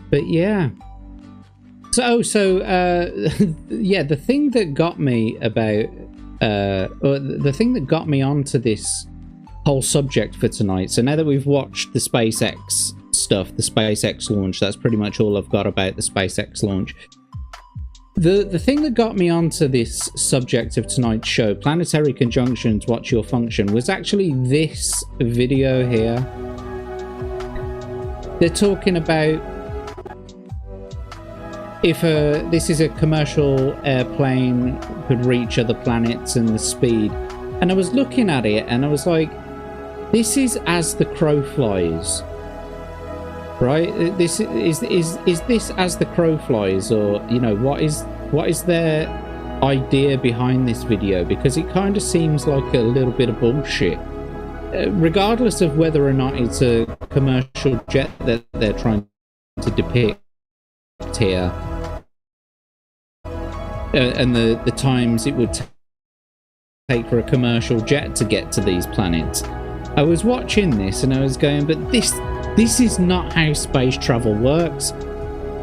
But yeah. So yeah, the thing that got me about or the thing that got me onto this whole subject for tonight. So now that we've watched the SpaceX stuff, the SpaceX launch. That's pretty much all I've got about the SpaceX launch. The thing that got me onto this subject of tonight's show, planetary conjunctions, what's your function, was actually this video here. They're talking about if this is a commercial airplane could reach other planets and the speed. And I was looking at it and I was like, this is as the crow flies. Right? This is this as the crow flies, or you know, what is their idea behind this video? Because it kind of seems like a little bit of bullshit. Regardless of whether or not it's a commercial jet that they're trying to depict here, and the times it would take for a commercial jet to get to these planets. I was watching this and I was going, but this is not how space travel works.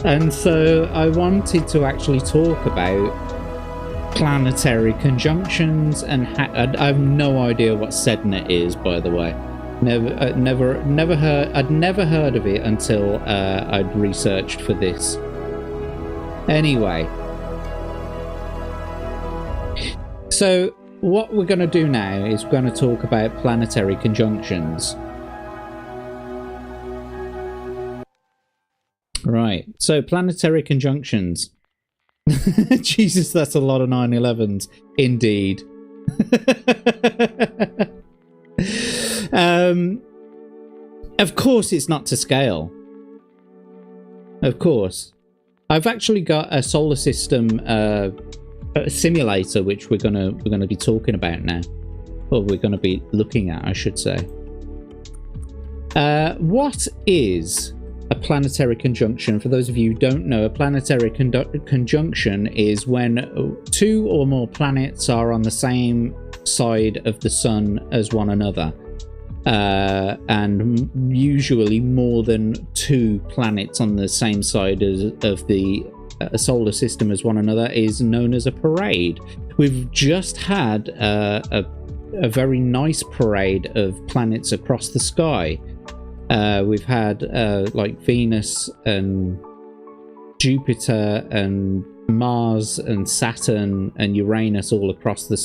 And so I wanted to actually talk about planetary conjunctions, and I have no idea what SEDNA is, by the way. I'd never heard of it until I'd researched for this. Anyway, so what we're going to do now is we're going to talk about planetary conjunctions. Right, so planetary conjunctions. Jesus, that's a lot of 9/11s, indeed. Of course it's not to scale. Of course. I've actually got a solar system simulator which we're gonna be talking about now. Or we're gonna be looking at, I should say. What is a planetary conjunction? For those of you who don't know, a planetary conjunction is when two or more planets are on the same side of the sun as one another. And usually more than two planets on the same side of the solar system as one another is known as a parade. We've just had a very nice parade of planets across the sky. We've had like Venus and Jupiter and Mars and Saturn and Uranus all across the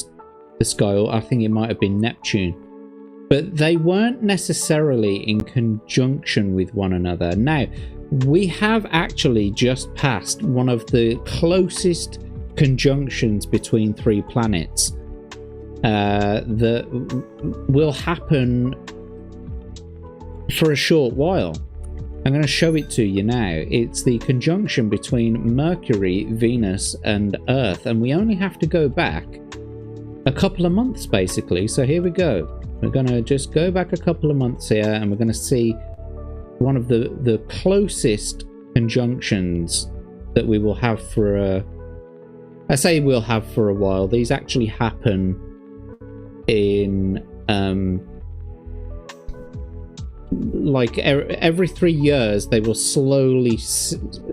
sky. Or I think it might have been Neptune. But they weren't necessarily in conjunction with one another. Now, we have actually just passed one of the closest conjunctions between three planets that will happen for a short while. I'm going to show it to you now. It's the conjunction between Mercury, Venus, and Earth, and we only have to go back a couple of months, basically. So here we go. We're going to just go back a couple of months here, and we're going to see one of the closest conjunctions that we will have for a... I say we'll have for a while. These actually happen in... like every 3 years they will slowly...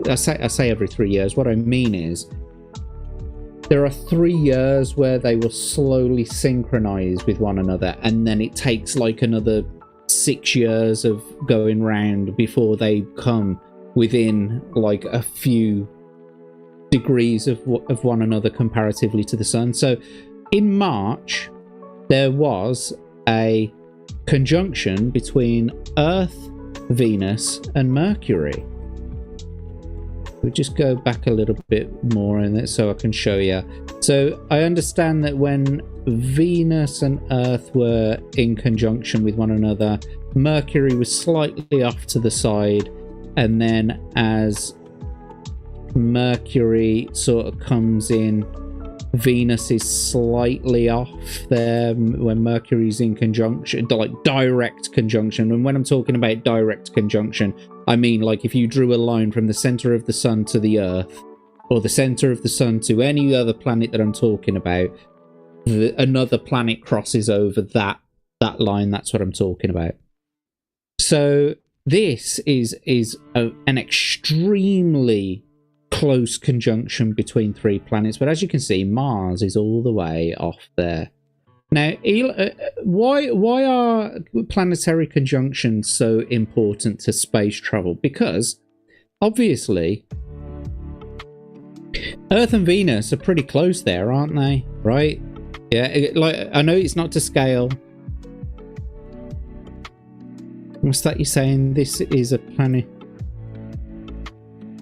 I say every 3 years. What I mean is there are 3 years where they will slowly synchronize with one another, and then it takes like another 6 years of going round before they come within like a few degrees of one another comparatively to the sun. So in March there was a conjunction between Earth, Venus, and Mercury. We'll just go back a little bit more in it so I can show you. So I understand that when Venus and Earth were in conjunction with one another, Mercury was slightly off to the side, and then as Mercury sort of comes in, Venus is slightly off there when Mercury's in conjunction, like direct conjunction. And when I'm talking about direct conjunction, I mean like if you drew a line from the center of the sun to the Earth, or the center of the sun to any other planet that I'm talking about, another planet crosses over that line. That's what I'm talking about. So this is an extremely close conjunction between three planets, but as you can see, Mars is all the way off there. Now, why are planetary conjunctions so important to space travel? Because, obviously, Earth and Venus are pretty close there, aren't they? Right? Yeah, like, I know it's not to scale. What's that you're saying? This is a planet...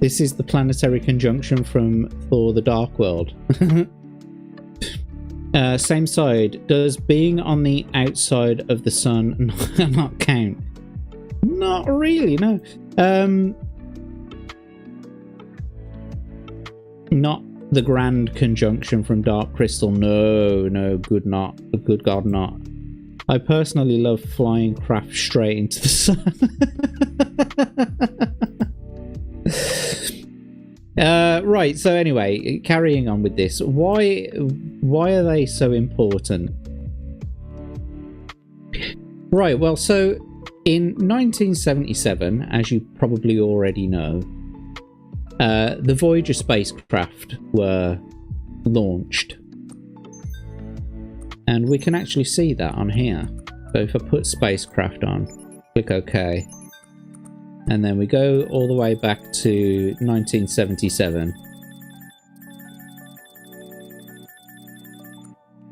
This is the planetary conjunction from Thor: The Dark World. Same side. Does being on the outside of the sun not count? Not really, no. Not the grand conjunction from Dark Crystal. No, good God, not. I personally love flying craft straight into the sun. Right, so anyway, carrying on with this, why are they so important? Right, well, so in 1977, as you probably already know, the Voyager spacecraft were launched. And we can actually see that on here. So if I put spacecraft on, click OK. And then we go all the way back to 1977.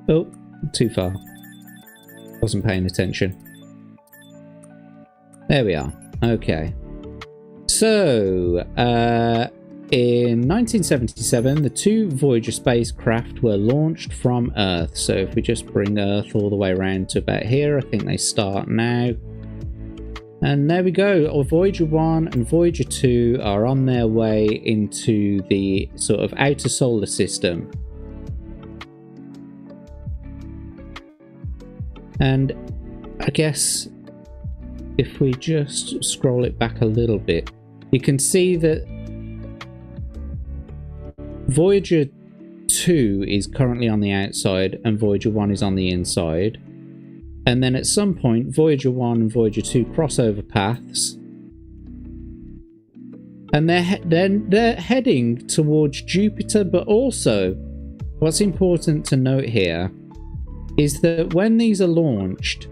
Oh, too far. Wasn't paying attention. There we are. Okay. So, in 1977, the two Voyager spacecraft were launched from Earth. So if we just bring Earth all the way around to about here, I think they start now. And there we go. Voyager 1 and Voyager 2 are on their way into the sort of outer solar system. And I guess if we just scroll it back a little bit, you can see that Voyager 2 is currently on the outside and Voyager 1 is on the inside. And then at some point, Voyager 1 and Voyager 2 cross over paths. And they're heading towards Jupiter, but also, what's important to note here is that when these are launched,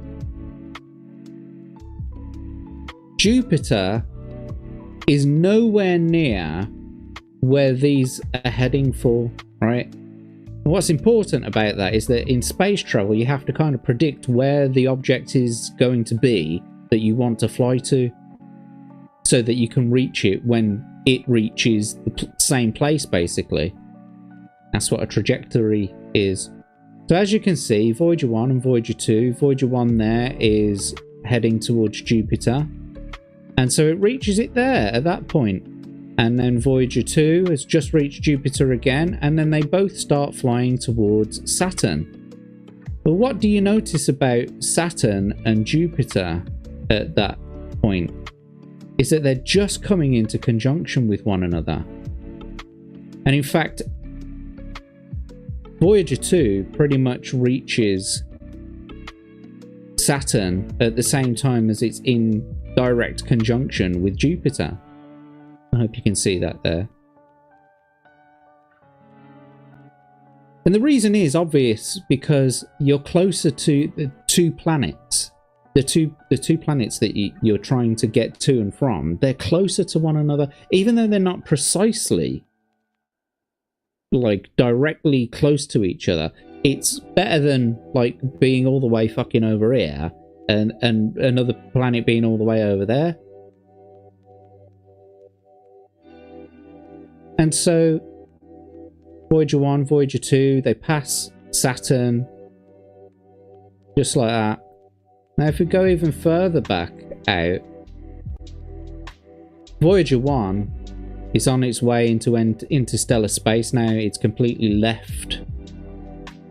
Jupiter is nowhere near where these are heading for, right? And what's important about that is that in space travel, you have to kind of predict where the object is going to be that you want to fly to, so that you can reach it when it reaches the same place, basically. That's what a trajectory is. So as you can see, Voyager 1 and Voyager 2, Voyager 1 there is heading towards Jupiter. And so it reaches it there at that point. And then Voyager 2 has just reached Jupiter again, and then they both start flying towards Saturn. But what do you notice about Saturn and Jupiter at that point? Is that they're just coming into conjunction with one another. And in fact, Voyager 2 pretty much reaches Saturn at the same time as it's in direct conjunction with Jupiter. I hope you can see that there. And the reason is obvious, because you're closer to the two planets. The two planets that you're trying to get to and from, they're closer to one another, even though they're not precisely like directly close to each other. It's better than like being all the way fucking over here and another planet being all the way over there. And so Voyager 1, Voyager 2, they pass Saturn just like that. Now if we go even further back out, Voyager 1 is on its way into interstellar space now. It's completely left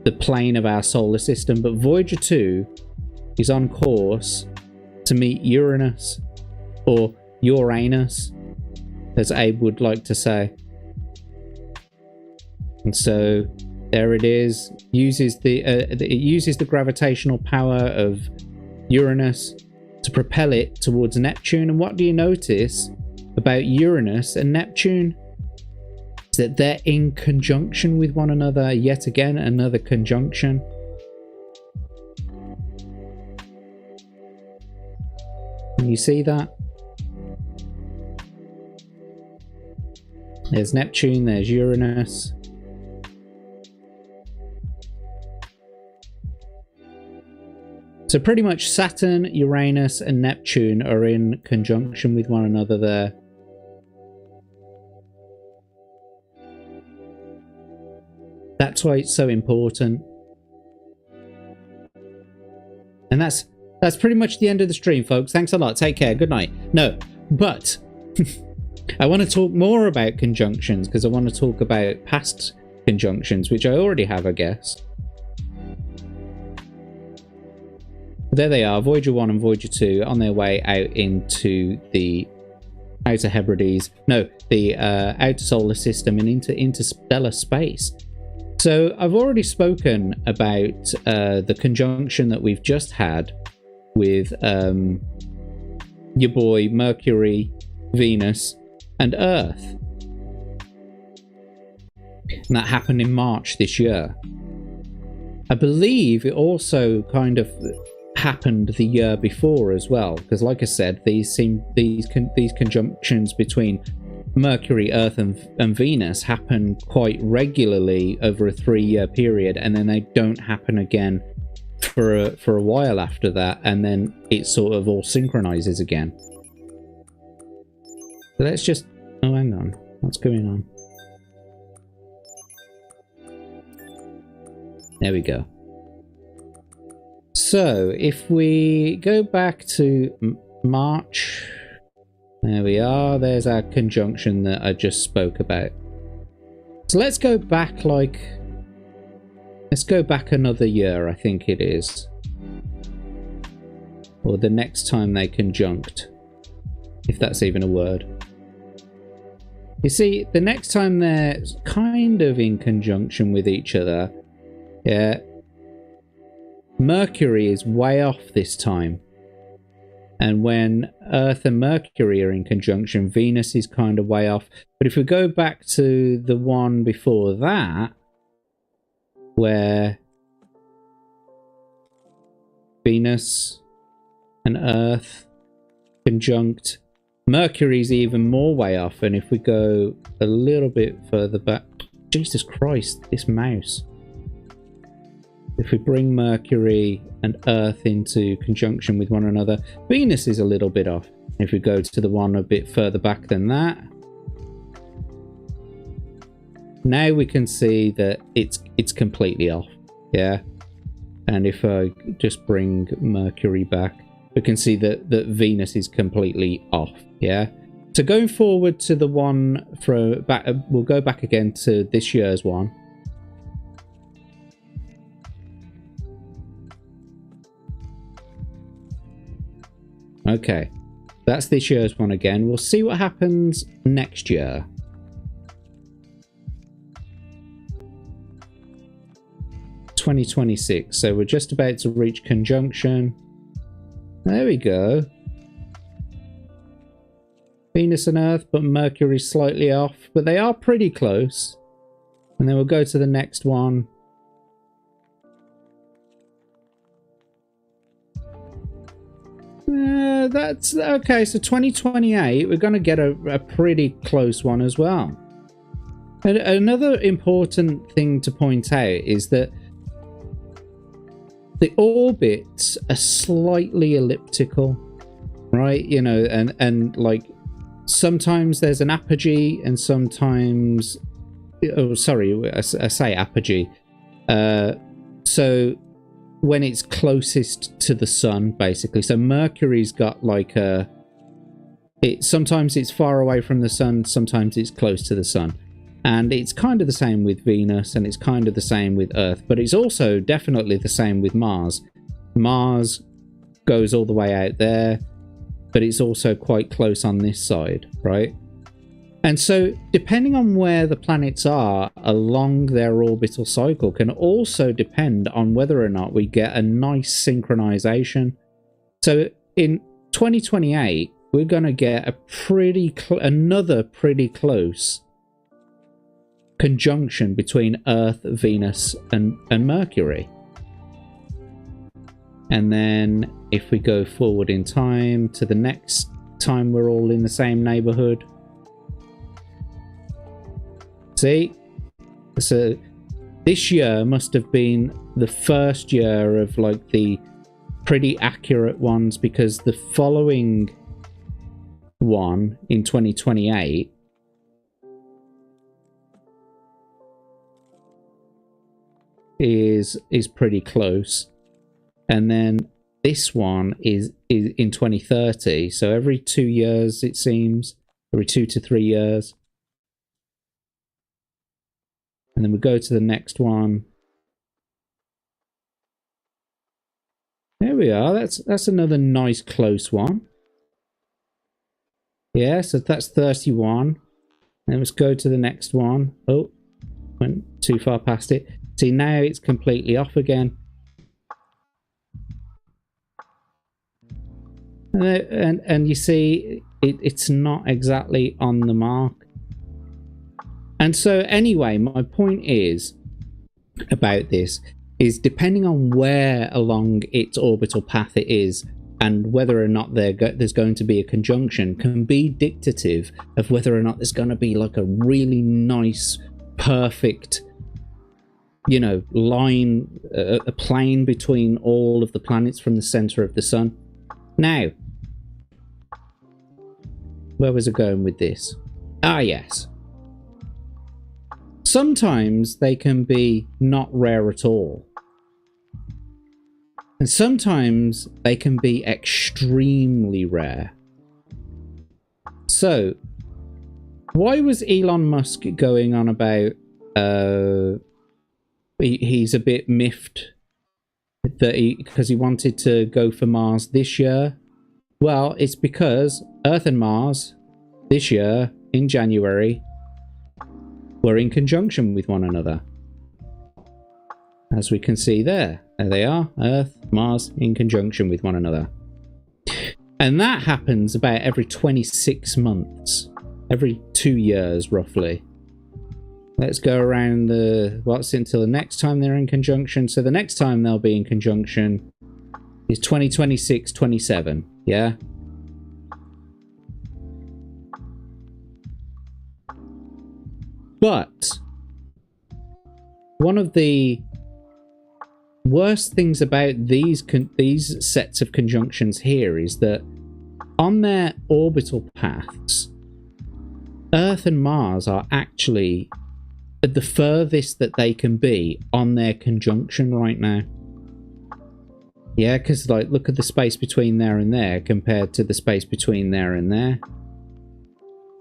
the plane of our solar system, but Voyager 2 is on course to meet Uranus, or Uranus, as Abe would like to say. And so there it is. It uses the gravitational power of Uranus to propel it towards Neptune. And what do you notice about Uranus and Neptune? Is that they're in conjunction with one another. Yet again, another conjunction. Can you see that? There's Neptune, there's Uranus. So pretty much Saturn, Uranus, and Neptune are in conjunction with one another there. That's why it's so important. And that's pretty much the end of the stream, folks. Thanks a lot. Take care. Good night. No, but I want to talk more about conjunctions because I want to talk about past conjunctions, which I already have, I guess. There they are, Voyager 1 and Voyager 2 on their way out into the Outer Hebrides. No, the Outer Solar System and into interstellar space. So I've already spoken about the conjunction that we've just had with your boy Mercury, Venus, and Earth. And that happened in March this year. I believe it also kind of happened the year before as well, because like I said, these conjunctions between Mercury, Earth, and Venus happen quite regularly over a 3-year period, and then they don't happen again for a while after that, and then it sort of all synchronizes again. So let's just... oh, hang on. What's going on? There we go. So, if we go back to March... there we are. There's our conjunction that I just spoke about. So let's go back let's go back another year, I think it is. Or the next time they conjunct. If that's even a word. You see, the next time they're kind of in conjunction with each other, yeah, Mercury is way off this time. And when Earth and Mercury are in conjunction, Venus is kind of way off. But if we go back to the one before that, where Venus and Earth conjunct, Mercury's even more way off. And if we go a little bit further back, Jesus Christ, this mouse. If we bring Mercury and Earth into conjunction with one another, Venus is a little bit off. If we go to the one a bit further back than that, now we can see that it's completely off. Yeah. And if I just bring Mercury back, we can see that Venus is completely off. Yeah. So going forward to the one for back, we'll go back again to this year's one. Okay, that's this year's one again. We'll see what happens next year. (2026). So we're just about to reach conjunction. There we go. Venus and Earth, but Mercury's slightly off. But they are pretty close. And then we'll go to the next one. That's okay. So 2028, we're going to get a pretty close one as well. And another important thing to point out is that the orbits are slightly elliptical, right? You know, and like sometimes there's an apogee, and sometimes, oh, sorry, I say apogee. So when it's closest to the sun, basically. So Mercury's got like sometimes it's far away from the sun, sometimes it's close to the sun. And it's kind of the same with Venus, and it's kind of the same with Earth, but it's also definitely the same with Mars. Mars goes all the way out there, but it's also quite close on this side, right? And so depending on where the planets are along their orbital cycle can also depend on whether or not we get a nice synchronization. So in 2028, we're going to get another pretty close conjunction between Earth, Venus, and Mercury. And then if we go forward in time to the next time we're all in the same neighborhood. See? So this year must have been the first year of like the pretty accurate ones, because the following one in 2028 is pretty close. And then this one is in 2030. So every 2 years, it seems. Every 2 to 3 years. And then we go to the next one. There we are. That's another nice close one. Yeah, so that's 31. Then let's go to the next one. Oh, went too far past it. See, now it's completely off again. And you see, it's not exactly on the mark. And so anyway, my point is about this is depending on where along its orbital path it is and whether or not there's going to be a conjunction can be dictative of whether or not there's going to be like a really nice, perfect, you know, line, a plane between all of the planets from the center of the sun. Now, where was I going with this? Ah, yes. Sometimes they can be not rare at all. And sometimes they can be extremely rare. So, why was Elon Musk going on about he's a bit miffed that because he wanted to go for Mars this year? Well, it's because Earth and Mars this year in January were in conjunction with one another. As we can see there. There they are. Earth, Mars in conjunction with one another. And that happens about every 26 months. Every 2 years, roughly. Let's go around what's until the next time they're in conjunction. So the next time they'll be in conjunction is 2026-27. Yeah? But one of the worst things about these sets of conjunctions here is that on their orbital paths, Earth and Mars are actually at the furthest that they can be on their conjunction right now. Yeah, because like look at the space between there and there compared to the space between there and there.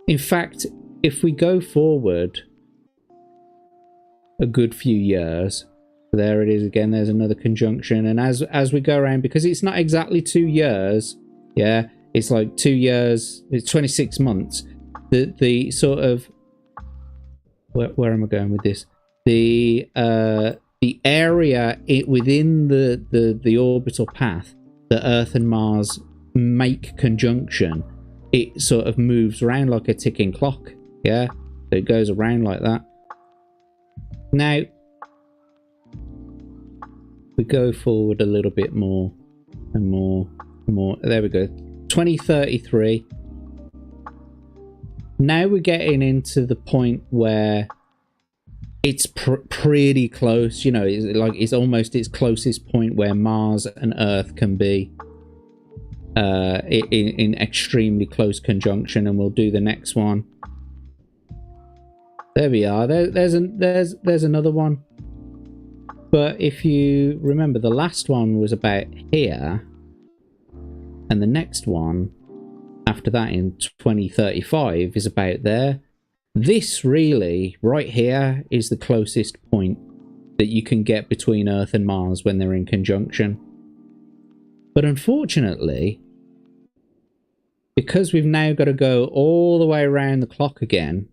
In fact, if we go forward a good few years, there it is again, there's another conjunction, and as we go around, because it's not exactly 2 years, yeah, it's like 2 years, it's 26 months, the sort of where am I going with this, the area within the orbital path that Earth and Mars make conjunction, it sort of moves around like a ticking clock. Yeah, so it goes around like that. Now we go forward a little bit more and more and more. There we go. 2033. Now we're getting into the point where it's pretty close. You know, it's almost its closest point where Mars and Earth can be in extremely close conjunction, and we'll do the next one. There we are. There's another one. But if you remember, the last one was about here, and the next one after that in 2035 is about there. This really, right here, is the closest point that you can get between Earth and Mars when they're in conjunction. But unfortunately, because we've now got to go all the way around the clock again,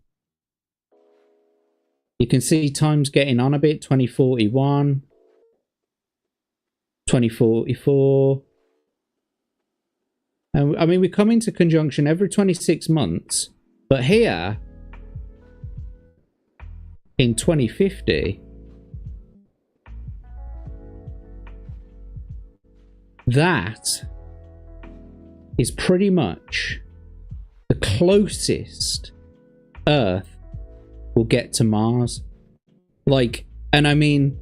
you can see time's getting on a bit. 2041, 2044. And I mean, we come into conjunction every 26 months, but here in 2050, that is pretty much the closest Earth will get to Mars. Like, and I mean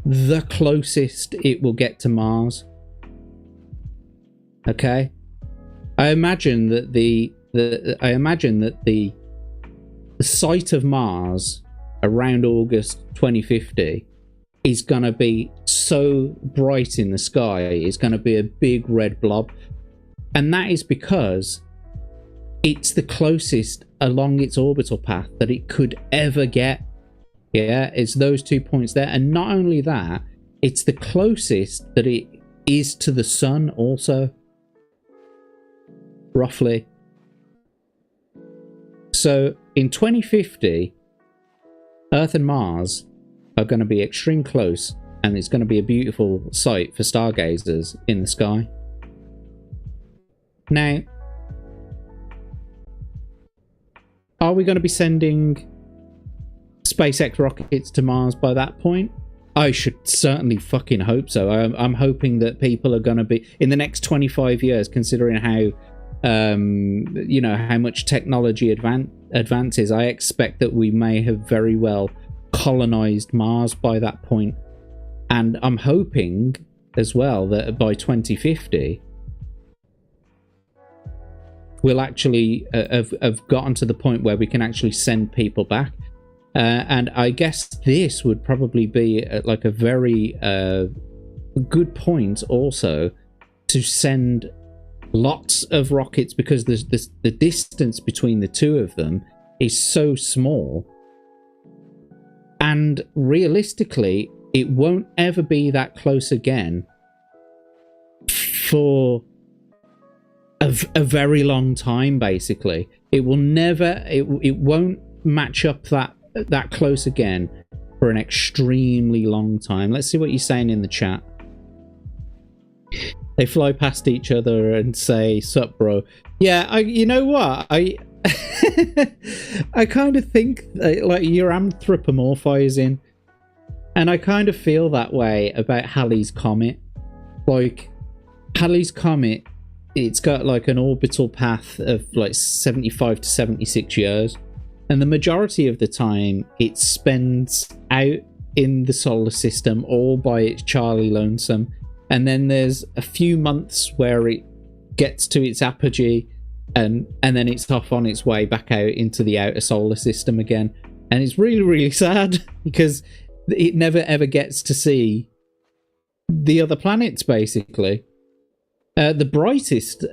the closest it will get to Mars. Okay? I imagine that the sight of Mars around August 2050 is going to be so bright in the sky. It's going to be a big red blob. And that is because it's the closest along its orbital path that it could ever get. Yeah, it's those 2 points there. And not only that, it's the closest that it is to the sun also. Roughly. So in 2050, Earth and Mars are going to be extreme close, and it's going to be a beautiful sight for stargazers in the sky. Now, are we going to be sending SpaceX rockets to Mars by that point? I should certainly fucking hope so. I'm hoping that people are going to be, in the next 25 years, considering how you know, how much technology advances, I expect that we may have very well colonized Mars by that point. And I'm hoping as well that by 2050 we'll actually have gotten to the point where we can actually send people back. And I guess this would probably be like a very good point also to send lots of rockets, because the distance between the two of them is so small, and realistically it won't ever be that close again for a very long time. Basically, it will never, it won't match up that close again for an extremely long time. Let's see what you're saying in the chat. They fly past each other and say, "Sup, bro?" Yeah, you know what? I kind of think like you're anthropomorphizing, and I kind of feel that way about Halley's Comet. Like, Halley's Comet, it's got like an orbital path of like 75 to 76 years, and the majority of the time it spends out in the solar system all by its Charlie lonesome. And then there's a few months where it gets to its apogee, and then it's off on its way back out into the outer solar system again. And it's really, really sad because it never ever gets to see the other planets, basically. The brightest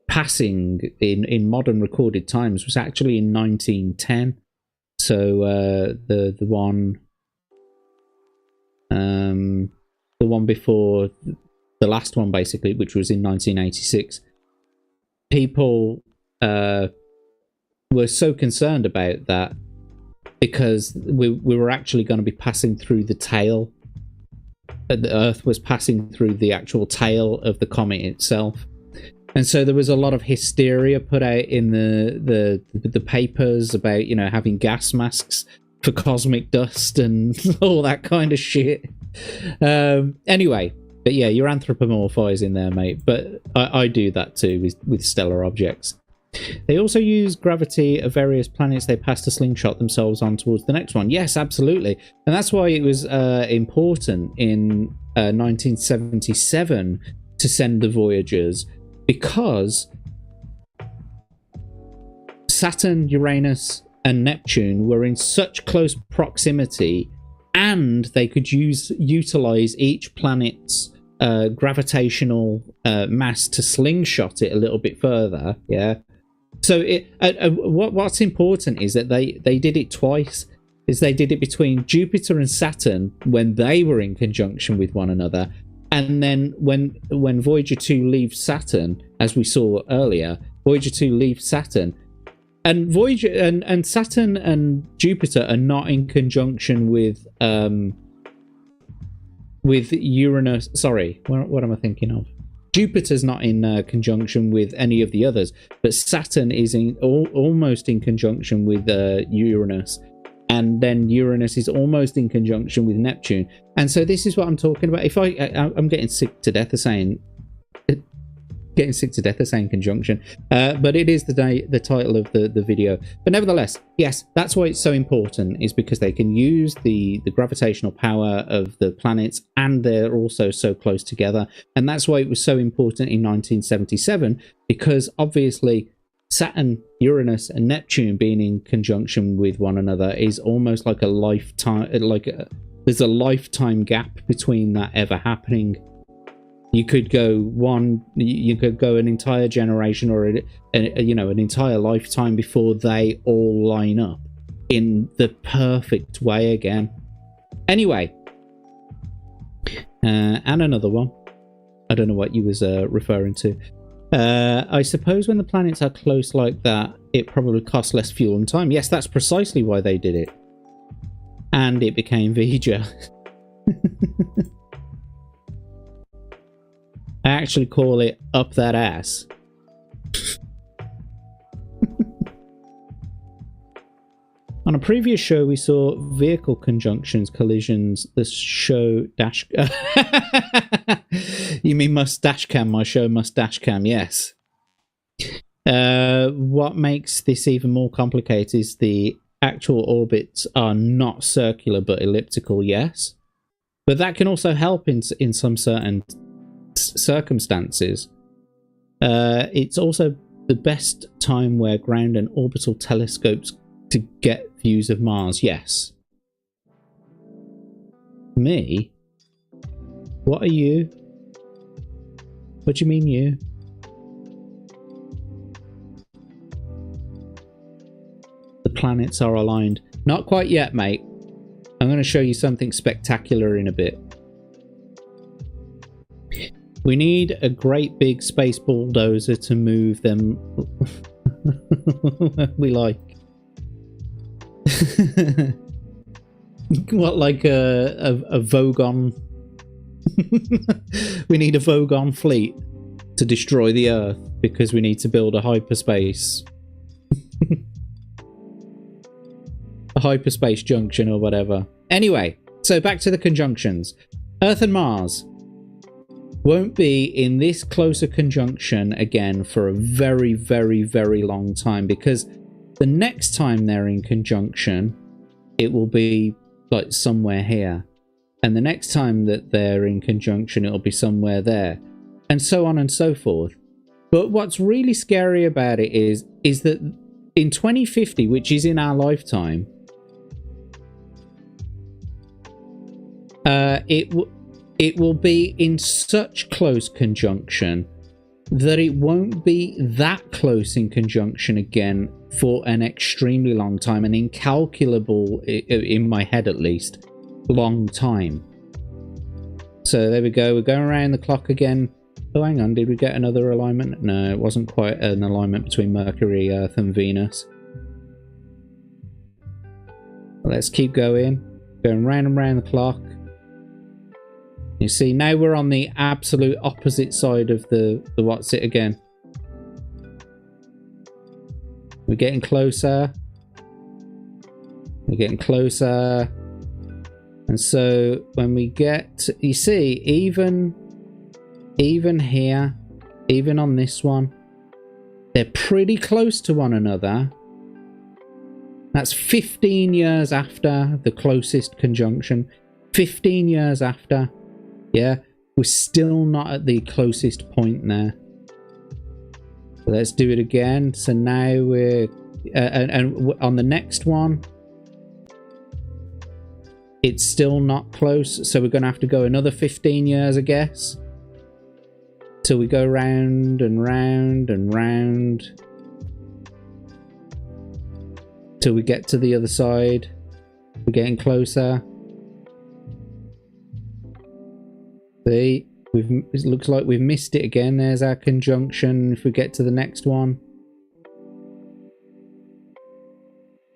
passing in modern recorded times was actually in 1910. So the one before the last one, basically, which was in 1986, people were so concerned about that because we were actually going to be passing through the tail. The Earth was passing through the actual tail of the comet itself, and so there was a lot of hysteria put out in the papers about, you know, having gas masks for cosmic dust and all that kind of shit. Anyway, but yeah, you're anthropomorphizing there, mate. But I do that too with stellar objects. They also use gravity of various planets they pass to slingshot themselves on towards the next one. Yes, absolutely. And that's why it was important in 1977 to send the Voyagers, because Saturn, Uranus, and Neptune were in such close proximity, and they could utilize each planet's gravitational mass to slingshot it a little bit further. Yeah. So what's important is that they did it twice. Is they did it between Jupiter and Saturn when they were in conjunction with one another, and then when Voyager 2 leaves Saturn, as we saw earlier, Voyager 2 leaves Saturn. And Voyager and Saturn and Jupiter are not in conjunction with Uranus. Sorry, what am I thinking of? Jupiter's not in conjunction with any of the others, but Saturn is almost in conjunction with Uranus, and then Uranus is almost in conjunction with Neptune. And so this is what I'm talking about. If I'm getting sick to death of saying conjunction, but it is the title of the video. But nevertheless, yes, that's why it's so important, is because they can use the gravitational power of the planets, and they're also so close together. And that's why it was so important in 1977, because obviously Saturn, Uranus, and Neptune being in conjunction with one another is almost like a lifetime, there's a lifetime gap between that ever happening. You could go an entire generation, or an entire lifetime before they all line up in the perfect way again. Anyway, and another one. I don't know what you was referring to. I suppose when the planets are close like that, it probably costs less fuel and time. Yes, that's precisely why they did it. And it became Vija. I actually call it up that ass. On a previous show, we saw vehicle conjunctions, collisions. The show dash... You mean mustache cam? My show mustache cam, yes. What makes this even more complicated is the actual orbits are not circular but elliptical, yes. But that can also help in some certain circumstances. It's also the best time where ground and orbital telescopes to get views of Mars, yes. Me? What are you? What do you mean you? The planets are aligned. Not quite yet, mate. I'm going to show you something spectacular in a bit. We need a great big space bulldozer to move them. We like. What, like a Vogon? We need a Vogon fleet to destroy the Earth because we need to build a hyperspace. A hyperspace junction or whatever. Anyway, so back to the conjunctions. Earth and Mars won't be in this closer conjunction again for a very, very, very long time, because the next time they're in conjunction, it will be like somewhere here. And the next time that they're in conjunction, it'll be somewhere there. And so on and so forth. But what's really scary about it is that in 2050, which is in our lifetime, it will be in such close conjunction that it won't be that close in conjunction again for an extremely long time, an incalculable, in my head at least, long time. So there we go, we're going around the clock again. Oh, hang on, did we get another alignment? No, it wasn't quite an alignment between Mercury, Earth and Venus. Let's keep going round and round the clock. You see, now we're on the absolute opposite side of the what's it again. We're getting closer. We're getting closer. And so when we get, you see, even here, even on this one, they're pretty close to one another. That's 15 years after the closest conjunction. 15 years after. Yeah, we're still not at the closest point there. So let's do it again. So now we're... and on the next one, it's still not close. So we're going to have to go another 15 years, I guess. Till we go round and round and round. Till we get to the other side. We're getting closer. See, it looks like we've missed it again. There's our conjunction. If we get to the next one.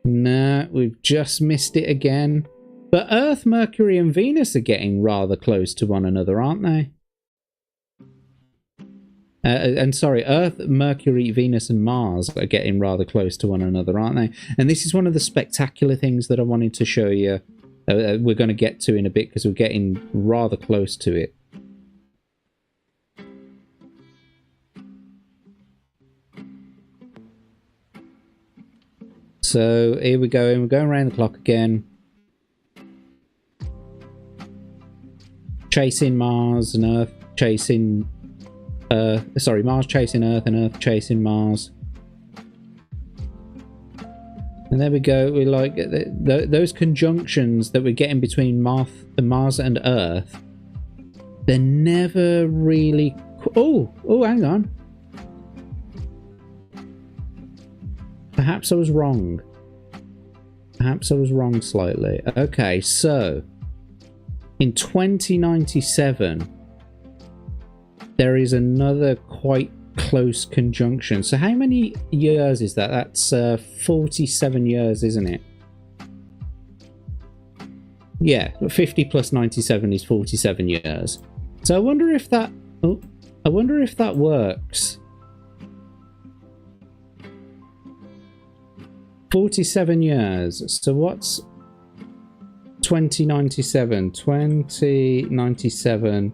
No, we've just missed it again. But Earth, Mercury and Venus are getting rather close to one another, aren't they? And sorry, Earth, Mercury, Venus, and Mars are getting rather close to one another, aren't they? And this is one of the spectacular things that I wanted to show you. We're going to get to in a bit because we're getting rather close to it. So here we go, and we're going around the clock again. Chasing Mars and Earth chasing... sorry, Mars chasing Earth and Earth chasing Mars. And there we go. We like those conjunctions that we're getting between Mars and Earth. They're never really... Oh, hang on. Perhaps I was wrong. Perhaps I was wrong slightly. Okay, so in 2097, there is another quite close conjunction. So how many years is that? That's 47 years, isn't it? Yeah, 50 plus 97 is 47 years. So I wonder if that... Oh, I wonder if that works. 47 years. So what's 2097? 2097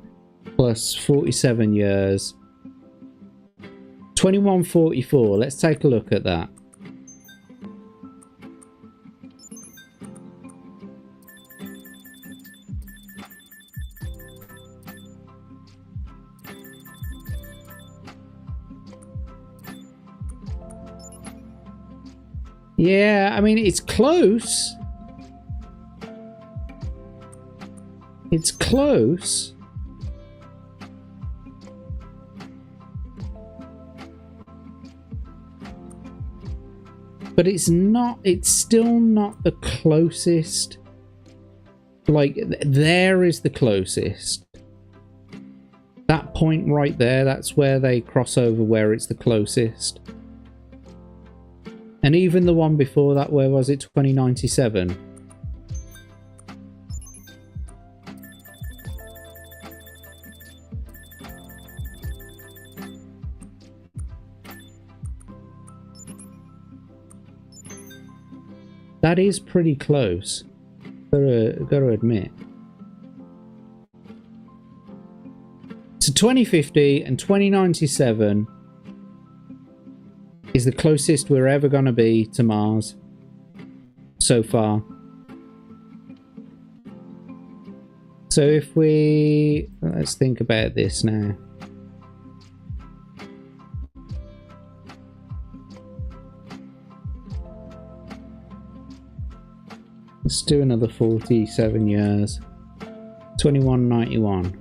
plus 47 years. 2144. Let's take a look at that. Yeah, I mean, it's close. It's close. But it's not, it's still not the closest. Like, there is the closest. That point right there, that's where they cross over, where it's the closest. And even the one before that, where was it? 2097. That is pretty close. Gotta admit. So 2050 and 2097 is the closest we're ever going to be to Mars so far. So if we... let's think about this now. Let's do another 47 years. 2191.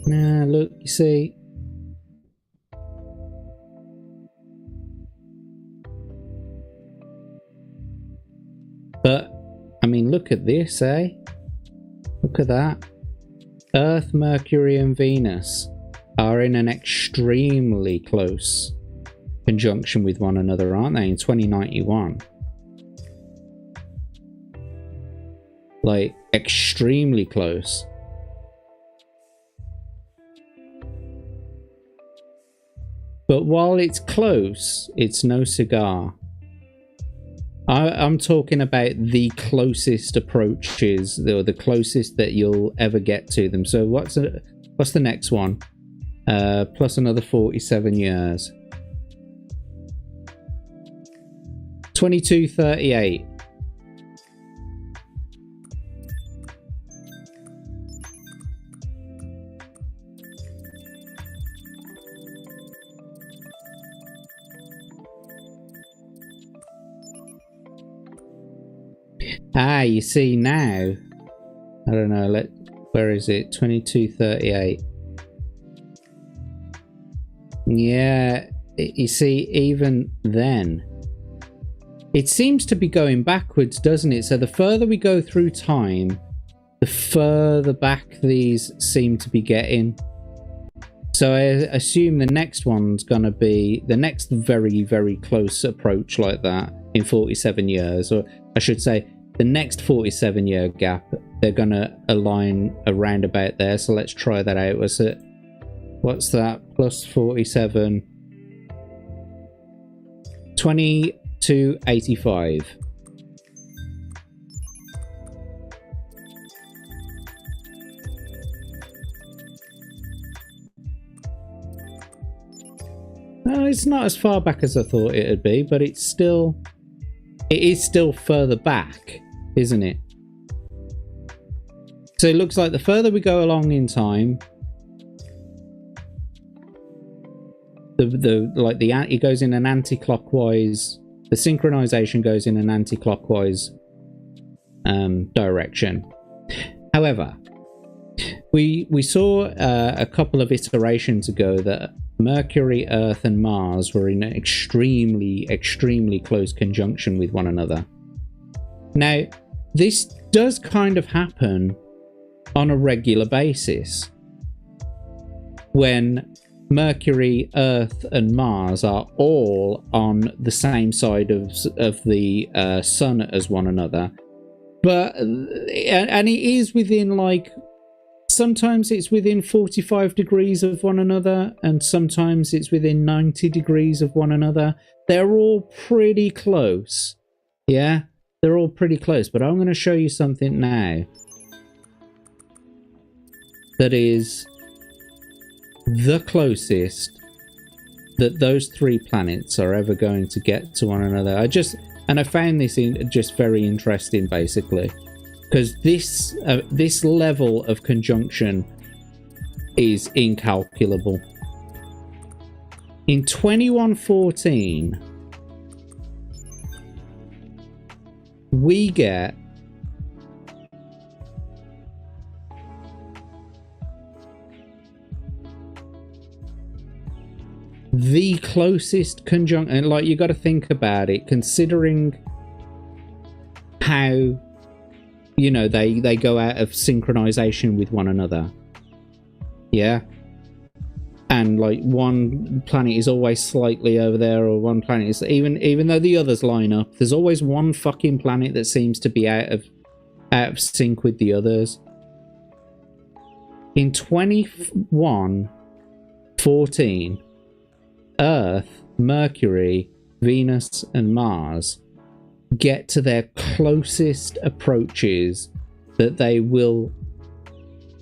Now, look, you see. But, I mean, look at this, eh? Look at that. Earth, Mercury, and Venus are in an extremely close conjunction with one another, aren't they, in 2091? Like, extremely close. But while it's close, it's no cigar. I'm talking about the closest approaches, or the closest that you'll ever get to them. So what's the next one? Plus another 47 years. 2238. Ah, you see now. I don't know. Where is it? 2238. Yeah, you see, even then, it seems to be going backwards, doesn't it? So the further we go through time, the further back these seem to be getting. So I assume the next one's going to be the next very, very close approach like that in 47 years. Or I should say, the next 47-year gap, they're going to align around about there. So let's try that out. What's that? Plus 47. 2285. It's not as far back as I thought it would be, but it is still further back, isn't it? So it looks like the further we go along in time, it goes in an anti-clockwise. The synchronization goes in an anti-clockwise direction. However, we saw a couple of iterations ago that Mercury, Earth, and Mars were in extremely, extremely close conjunction with one another. Now, this does kind of happen on a regular basis when Mercury, Earth, and Mars are all on the same side of the Sun as one another. And it is within, like, sometimes it's within 45 degrees of one another, and sometimes it's within 90 degrees of one another. They're all pretty close. Yeah, they're all pretty close. But I'm going to show you something now that is the closest that those three planets are ever going to get to one another. I found this just very interesting, basically. Because this level of conjunction is incalculable. In 2114, we get the closest conjunction. And like, you got to think about it, considering how, you know, they go out of synchronization with one another. Yeah. And like, one planet is always slightly over there, or one planet is, even though the others line up, there's always one fucking planet that seems to be out of sync with the others. In 2114, Earth, Mercury, Venus, and Mars get to their closest approaches that they will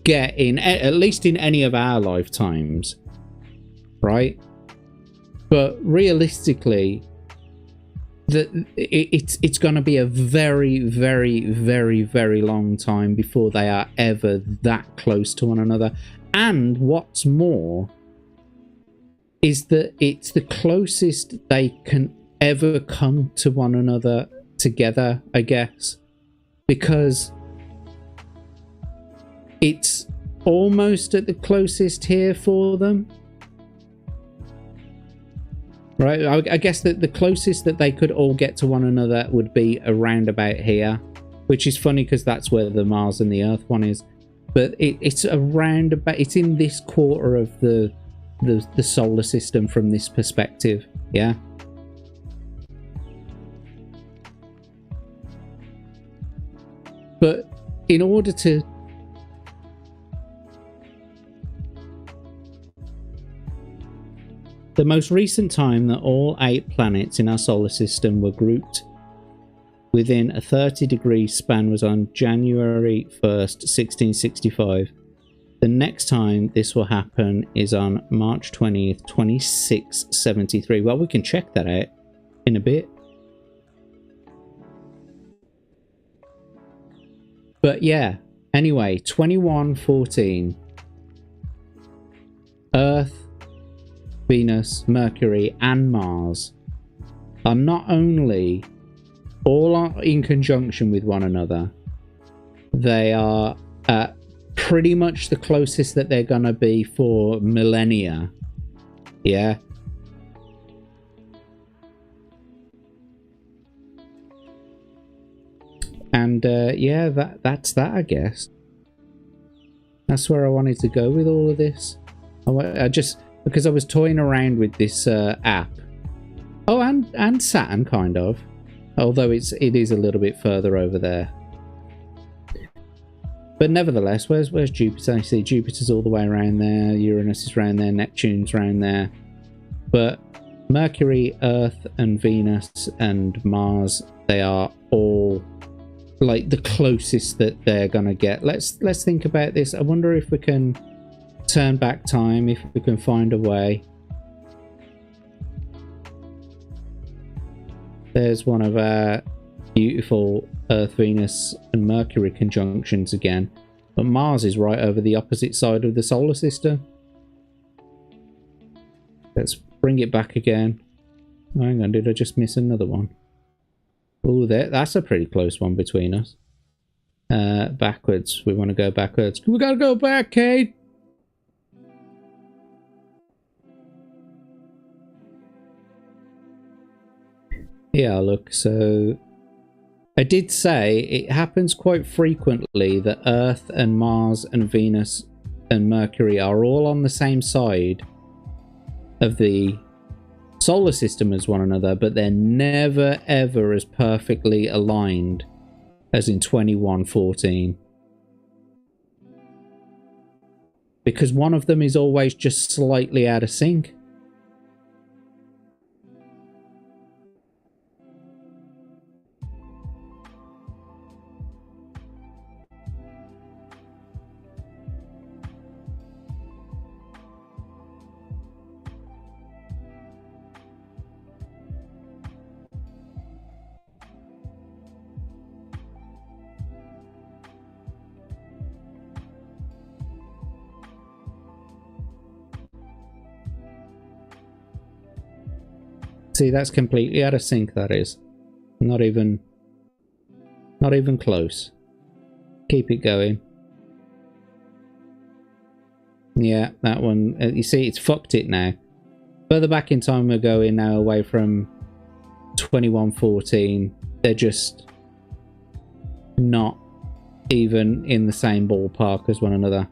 get in, at least in any of our lifetimes, right? But realistically, it's going to be a very, very, very, very long time before they are ever that close to one another. And what's more is that it's the closest they can ever come to one another together, I guess, because it's almost at the closest here for them, right? I guess that the closest that they could all get to one another would be around about here, which is funny because that's where the Mars and the Earth one is. But it's around about, it's in this quarter of the solar system from this perspective. Yeah. But in order to the most recent time that all 8 planets in our solar system were grouped within a 30-degree span was on January 1st, 1665. The next time this will happen is on March 20th, 2673. Well, we can check that out in a bit. But yeah, anyway, 2114. Earth, Venus, Mercury, and Mars are not only all in conjunction with one another, they are pretty much the closest that they're gonna be for millennia. Yeah. And yeah, that's that, I guess. That's where I wanted to go with all of this. I just, because I was toying around with this app. Oh, and Saturn, kind of. Although it is a little bit further over there. But nevertheless, where's Jupiter? I see Jupiter's all the way around there. Uranus is around there. Neptune's around there. But Mercury, Earth, and Venus, and Mars, they are all like the closest that they're gonna get. Let's think about this. I wonder if we can turn back time, if we can find a way. There's one of our beautiful Earth, Venus, and Mercury conjunctions again. But Mars is right over the opposite side of the solar system. Let's bring it back again. Oh, hang on, did I just miss another one? Oh, that's a pretty close one between us. Backwards. We want to go backwards. We gotta go back, Kate! Yeah, look, so I did say it happens quite frequently that Earth and Mars and Venus and Mercury are all on the same side of the solar system as one another, but they're never ever as perfectly aligned as in 2114. Because one of them is always just slightly out of sync. See, that's completely out of sync, that is. Not even close. Keep it going. Yeah, that one, you see, it's fucked it now. Further back in time we're going now, away from 2114. They're just not even in the same ballpark as one another.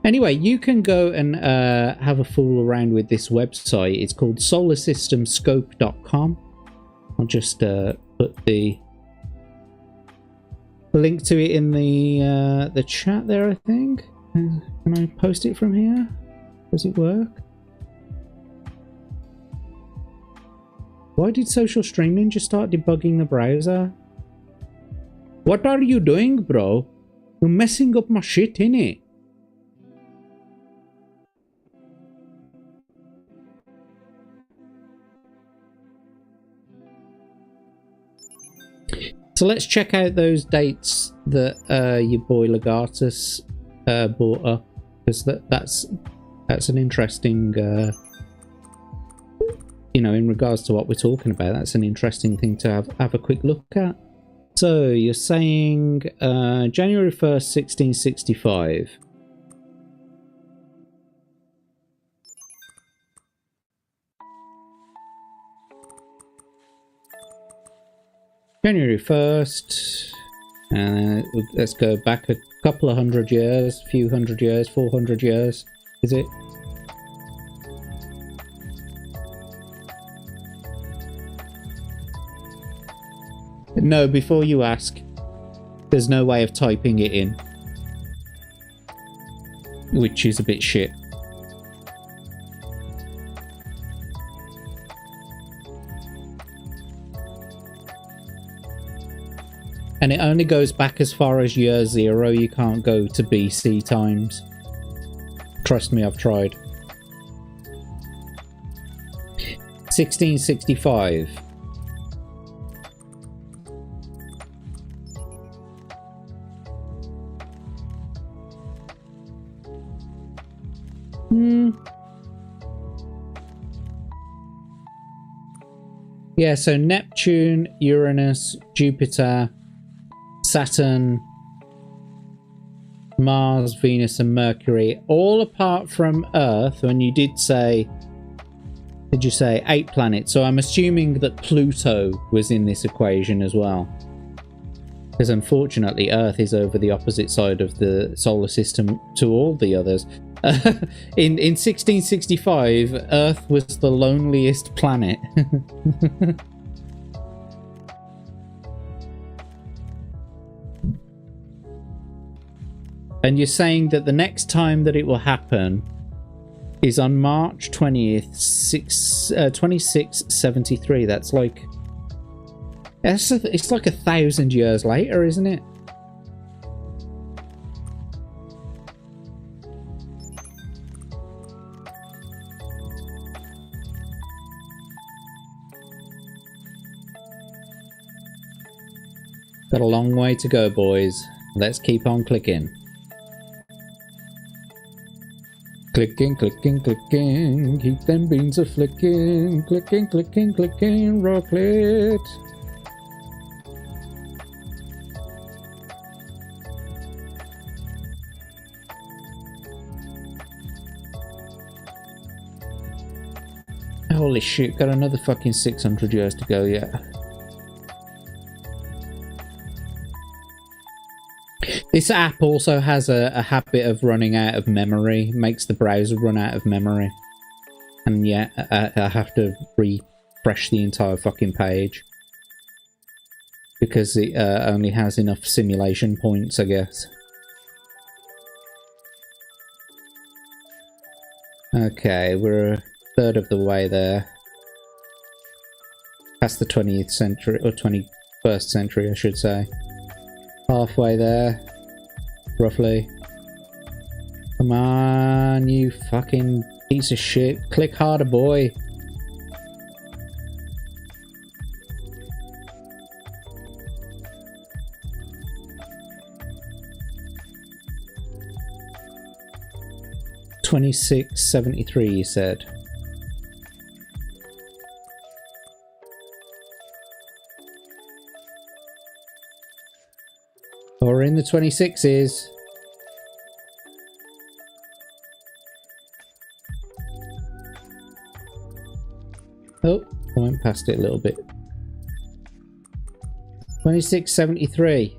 Anyway, you can go and have a fool around with this website. It's called solarsystemscope.com. I'll just put the link to it in the chat there, I think. Can I post it from here? Does it work? Why did Social Streaming just start debugging the browser? What are you doing, bro? You're messing up my shit, innit? So let's check out those dates that your boy Legatus brought up, because that's an interesting, you know, in regards to what we're talking about, that's an interesting thing to have a quick look at. So you're saying January 1st, 1665. January 1st, let's go back a couple of hundred years, few hundred years, 400 years, is it? No, before you ask, there's no way of typing it in, which is a bit shit. And it only goes back as far as year 0. You can't go to BC times. Trust me, I've tried. 1665. Yeah, so Neptune, Uranus, Jupiter, Saturn, Mars, Venus, and Mercury, all apart from Earth. When you did say, did you say 8 planets? So I'm assuming that Pluto was in this equation as well. Because unfortunately, Earth is over the opposite side of the solar system to all the others. In 1665, Earth was the loneliest planet. And you're saying that the next time that it will happen is on March 20th, 2673. That's like... It's like 1,000 years later, isn't it? Got a long way to go, boys. Let's keep on clicking. Clicking, clicking, clicking. Keep them beans a flicking. Clicking, clicking, clicking. Rocklet. Holy shit, got another fucking 600 years to go yet. This app also has a habit of running out of memory, makes the browser run out of memory. And yeah, I have to refresh the entire fucking page. Because it only has enough simulation points, I guess. Okay, we're a third of the way there. Past the 20th century, or 21st century, I should say. Halfway there, roughly. Come on, you fucking piece of shit. Click harder, boy. $26.73, you said. Or in the 26s. Oh, I went past it a little bit. 26.73.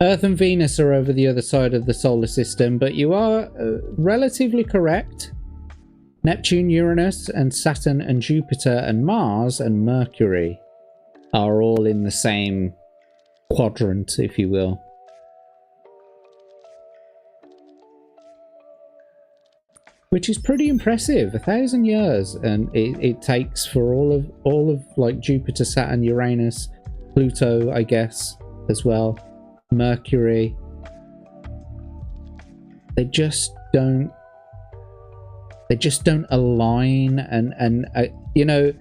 Earth and Venus are over the other side of the solar system, but you are relatively correct. Neptune, Uranus, and Saturn, and Jupiter, and Mars, and Mercury are all in the same quadrant, if you will. Which is pretty impressive. 1,000 years, and it takes for all of like Jupiter, Saturn, Uranus, Pluto, I guess, as well. Mercury. They just don't align, and you know,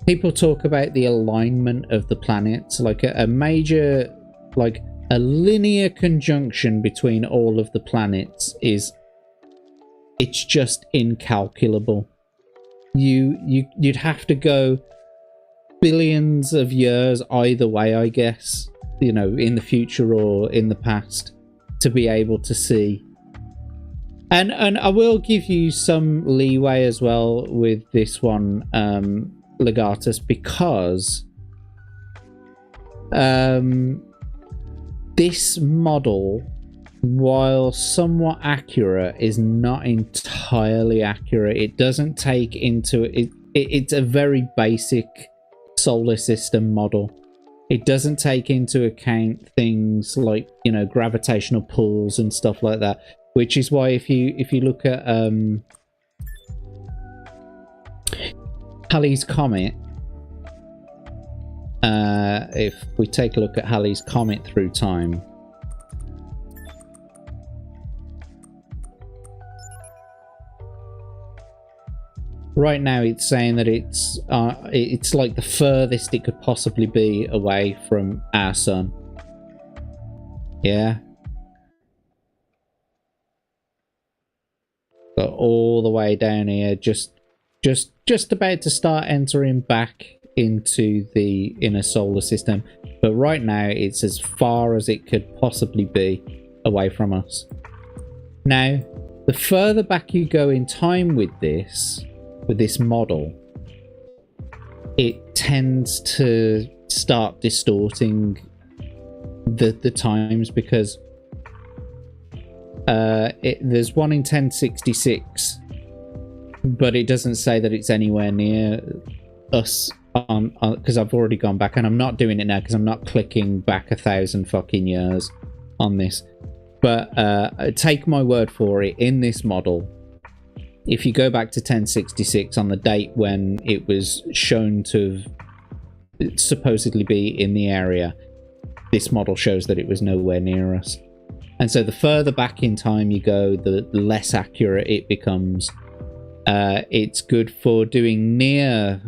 people talk about the alignment of the planets, like a major, like a linear conjunction between all of the planets it's just incalculable. You'd have to go billions of years either way, I guess, you know, in the future or in the past, to be able to see. And I will give you some leeway as well with this one, Legatus, because this model, while somewhat accurate, is not entirely accurate. It doesn't take into it. It's a very basic solar system model. It doesn't take into account things like, you know, gravitational pulls and stuff like that. Which is why if you look at Halley's Comet, if we take a look at Halley's Comet through time, right now it's saying that it's like the furthest it could possibly be away from our sun. Yeah. Got all the way down here, just about to start entering back into the inner solar system. But right now, it's as far as it could possibly be away from us. Now, the further back you go in time with this model, it tends to start distorting the times, because there's one in 1066, but it doesn't say that it's anywhere near us, because I've already gone back, and I'm not doing it now because I'm not clicking back 1,000 fucking years on this. But take my word for it, in this model, if you go back to 1066 on the date when it was shown to supposedly be in the area, this model shows that it was nowhere near us. And so the further back in time you go, the less accurate it becomes. It's good for doing near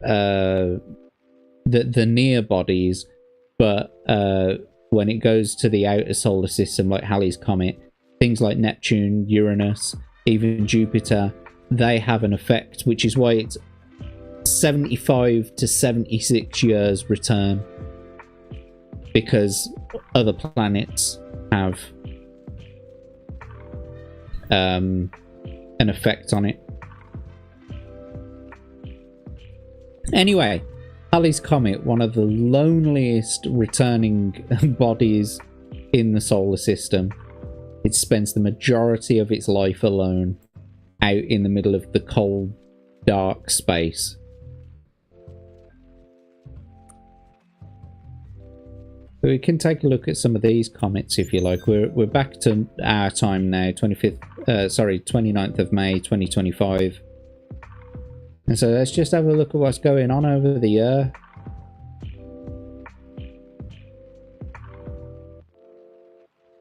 the near bodies, but when it goes to the outer solar system, like Halley's Comet, things like Neptune, Uranus, even Jupiter, they have an effect, which is why it's 75 to 76 years return, because other planets have an effect on it. Anyway, Halley's Comet, one of the loneliest returning bodies in the solar system. It spends the majority of its life alone, out in the middle of the cold, dark space. We can take a look at some of these comets if you like. We're back to our time now, 29th of May 2025. And so let's just have a look at what's going on over the year.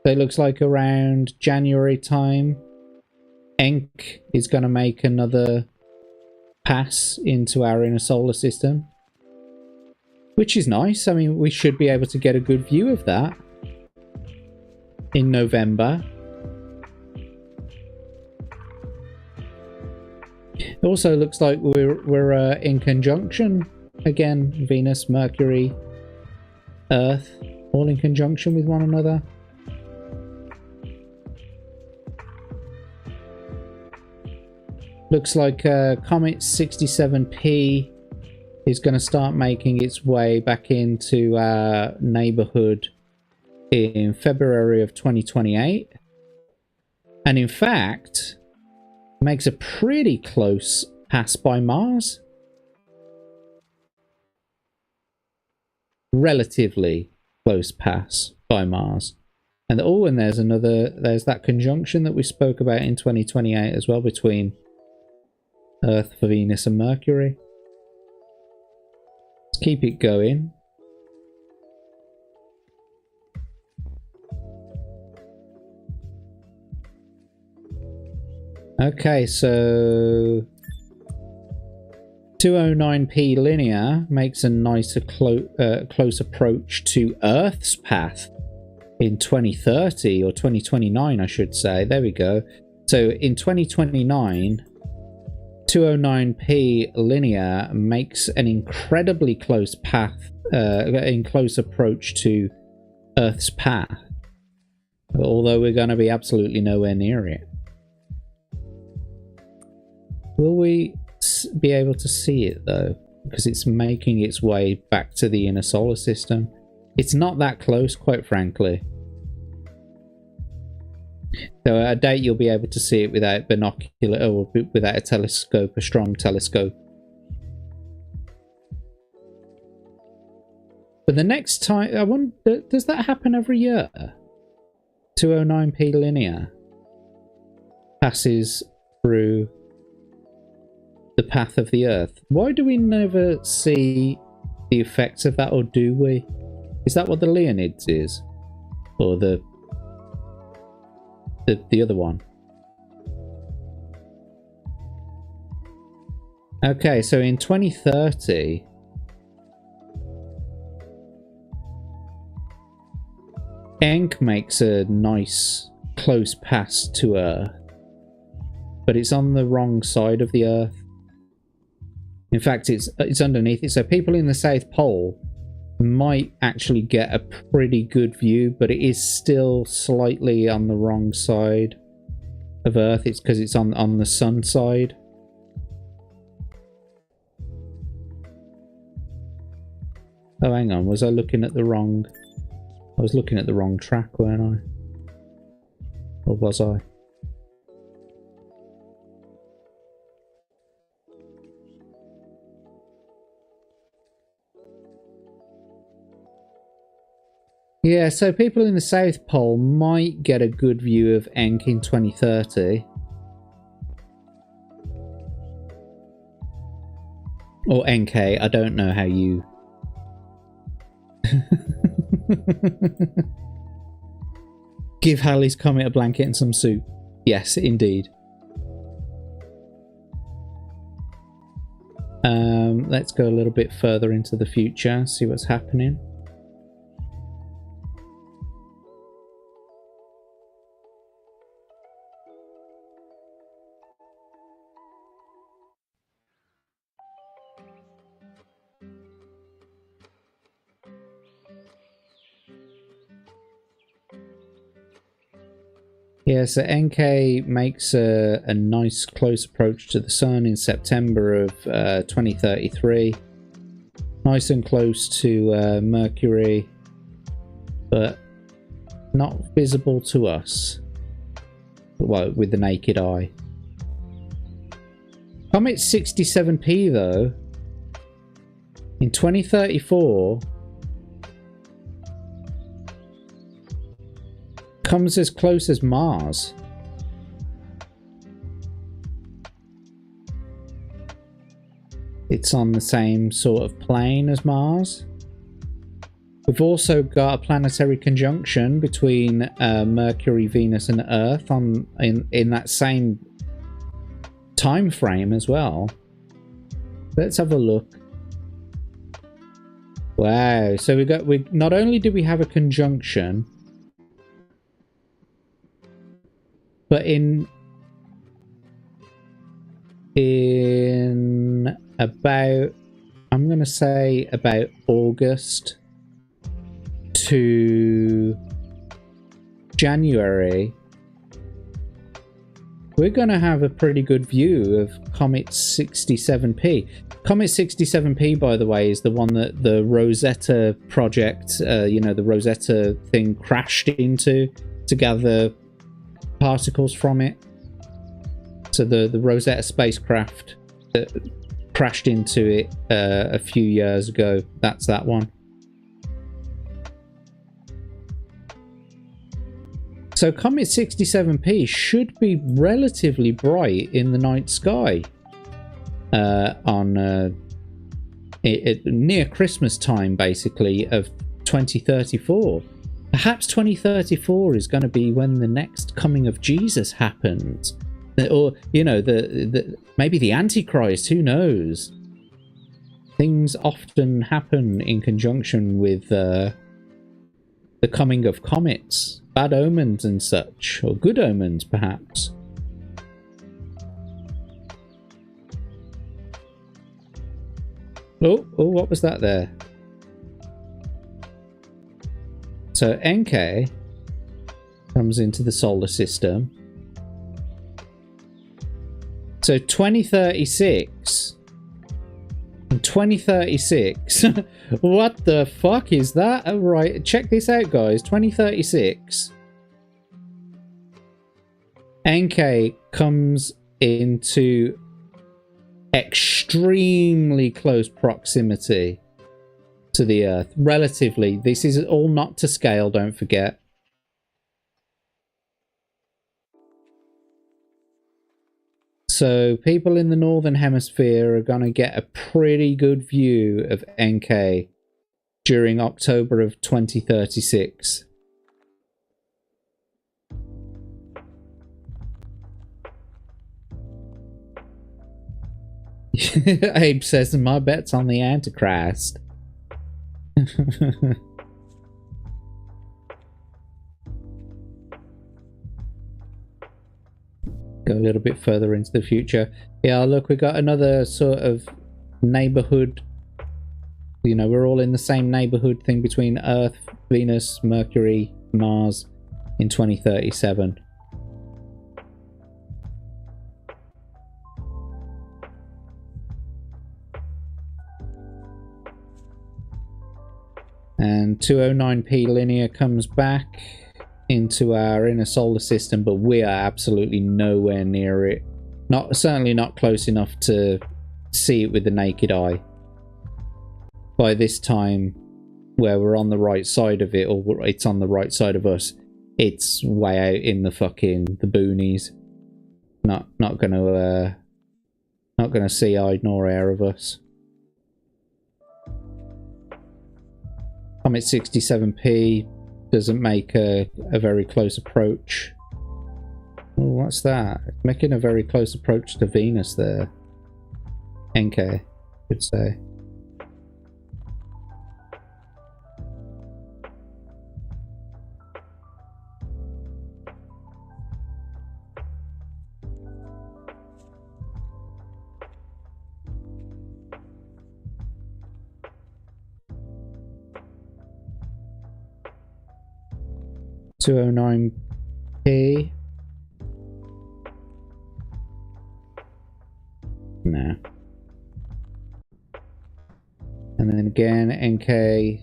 So it looks like around January time, Encke is going to make another pass into our inner solar system, which is nice. I mean, we should be able to get a good view of that in November. It also looks like we're in conjunction again, Venus, Mercury, Earth, all in conjunction with one another. Looks like Comet 67P is going to start making its way back into our neighborhood in February of 2028. And in fact, makes a pretty close pass by Mars. Relatively close pass by Mars. And and there's that conjunction that we spoke about in 2028 as well, between Earth, Venus and Mercury. Let's keep it going. Okay, so 209p linear makes a nicer close approach to Earth's path in 2030, or 2029 I should say. There we go. So in 2029, 209p linear makes an incredibly close path, in close approach to Earth's path, although we're going to be absolutely nowhere near it. Will we be able to see it though? Because it's making its way back to the inner solar system. It's not that close, quite frankly. So I doubt you'll be able to see it without binocular, or without a telescope, a strong telescope. But the next time, I wonder, does that happen every year? 209p linear passes through the path of the Earth. Why do we never see the effects of that, or do we? Is that what the Leonids is? Or the other one? Okay, so in 2030, Encke makes a nice close pass to Earth. but it's on the wrong side of the Earth. In fact, it's underneath it. So people in the South Pole might actually get a pretty good view, but it is still slightly on the wrong side of Earth. It's because it's on the sun side. Oh, hang on. Was I looking at the wrong... I was looking at the wrong track, weren't I? Or was I? Yeah, so people in the South Pole might get a good view of Enk in 2030. Or NK, I don't know how you... Give Halley's Comet a blanket and some soup. Yes, indeed. Let's go a little bit further into the future, see what's happening. Yeah, so NK makes a nice close approach to the Sun in September of 2033. Nice and close to Mercury, but not visible to us, well, with the naked eye. Comet 67P, though, in 2034... comes as close as Mars. It's on the same sort of plane as Mars. We've also got a planetary conjunction between Mercury, Venus and Earth in that same time frame as well. Let's have a look. Wow, so we not only do we have a conjunction, but in about, I'm going to say about August to January, we're going to have a pretty good view of Comet 67P. Comet 67P, by the way, is the one that the Rosetta project, you know, the Rosetta thing crashed into to gather particles from it. So the Rosetta spacecraft that crashed into it a few years ago, that's that one. So Comet 67P should be relatively bright in the night sky on near Christmas time, basically, of 2034. Perhaps 2034 is going to be when the next coming of Jesus happens. Or, you know, maybe the Antichrist, who knows? Things often happen in conjunction with the coming of comets. Bad omens and such. Or good omens, perhaps. Oh, what was that there? So NK comes into the solar system. So 2036. In 2036. What the fuck is that? Oh, right, check this out, guys. 2036. NK comes into extremely close proximity to the Earth. Relatively. This is all not to scale, don't forget. So people in the Northern Hemisphere are going to get a pretty good view of NK during October of 2036. Abe says, my bet's on the Antichrist. Go little bit further into the future. Yeah, look, we got another sort of neighborhood. You know, we're all in the same neighborhood thing between Earth, Venus, Mercury, Mars in 2037. And 209p linear comes back into our inner solar system, but we are absolutely nowhere near it. Certainly not close enough to see it with the naked eye. By this time, where we're on the right side of it, or it's on the right side of us, it's way out in the boonies. Not gonna see eye nor air of us. Comet 67p doesn't make a very close approach. Oh, what's that? Making a very close approach to Venus there. NK, could say. .209p. No. And then again, NK.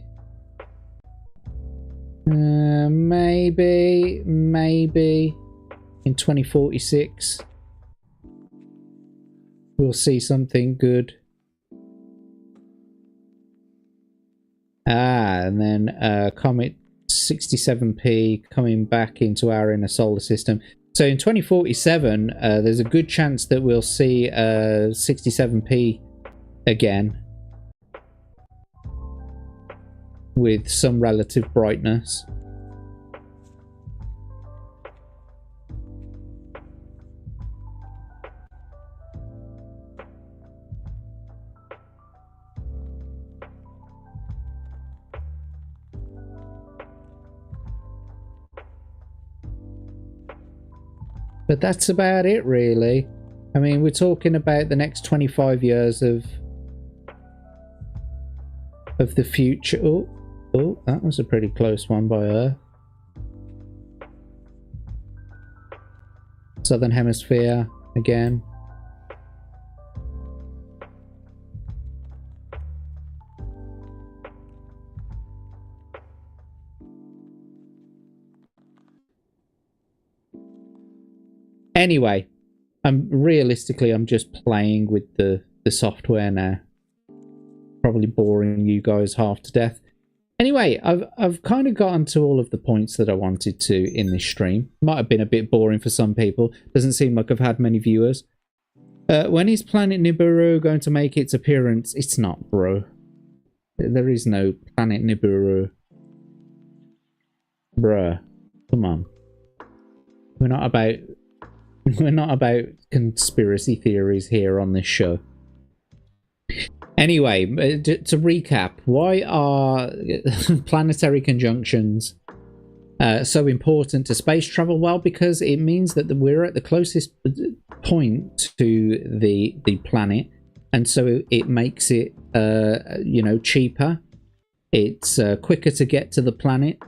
Maybe in 2046 we'll see something good. And then Comet 67p coming back into our inner solar system. So in 2047, there's a good chance that we'll see 67p again with some relative brightness. But that's about it, really. I mean, we're talking about the next 25 years of the future. Oh, that was a pretty close one by Earth. Southern Hemisphere again. Anyway, I'm just playing with the software now. Probably boring you guys half to death. Anyway, I've kind of gotten to all of the points that I wanted to in this stream. Might have been a bit boring for some people. Doesn't seem like I've had many viewers. When is Planet Nibiru going to make its appearance? It's not, bro. There is no Planet Nibiru. Bruh. Come on. We're not about conspiracy theories here on this show. Anyway, to recap, why are planetary conjunctions so important to space travel? Well, because it means that we're at the closest point to the planet, and so it makes it cheaper. It's quicker to get to the planet,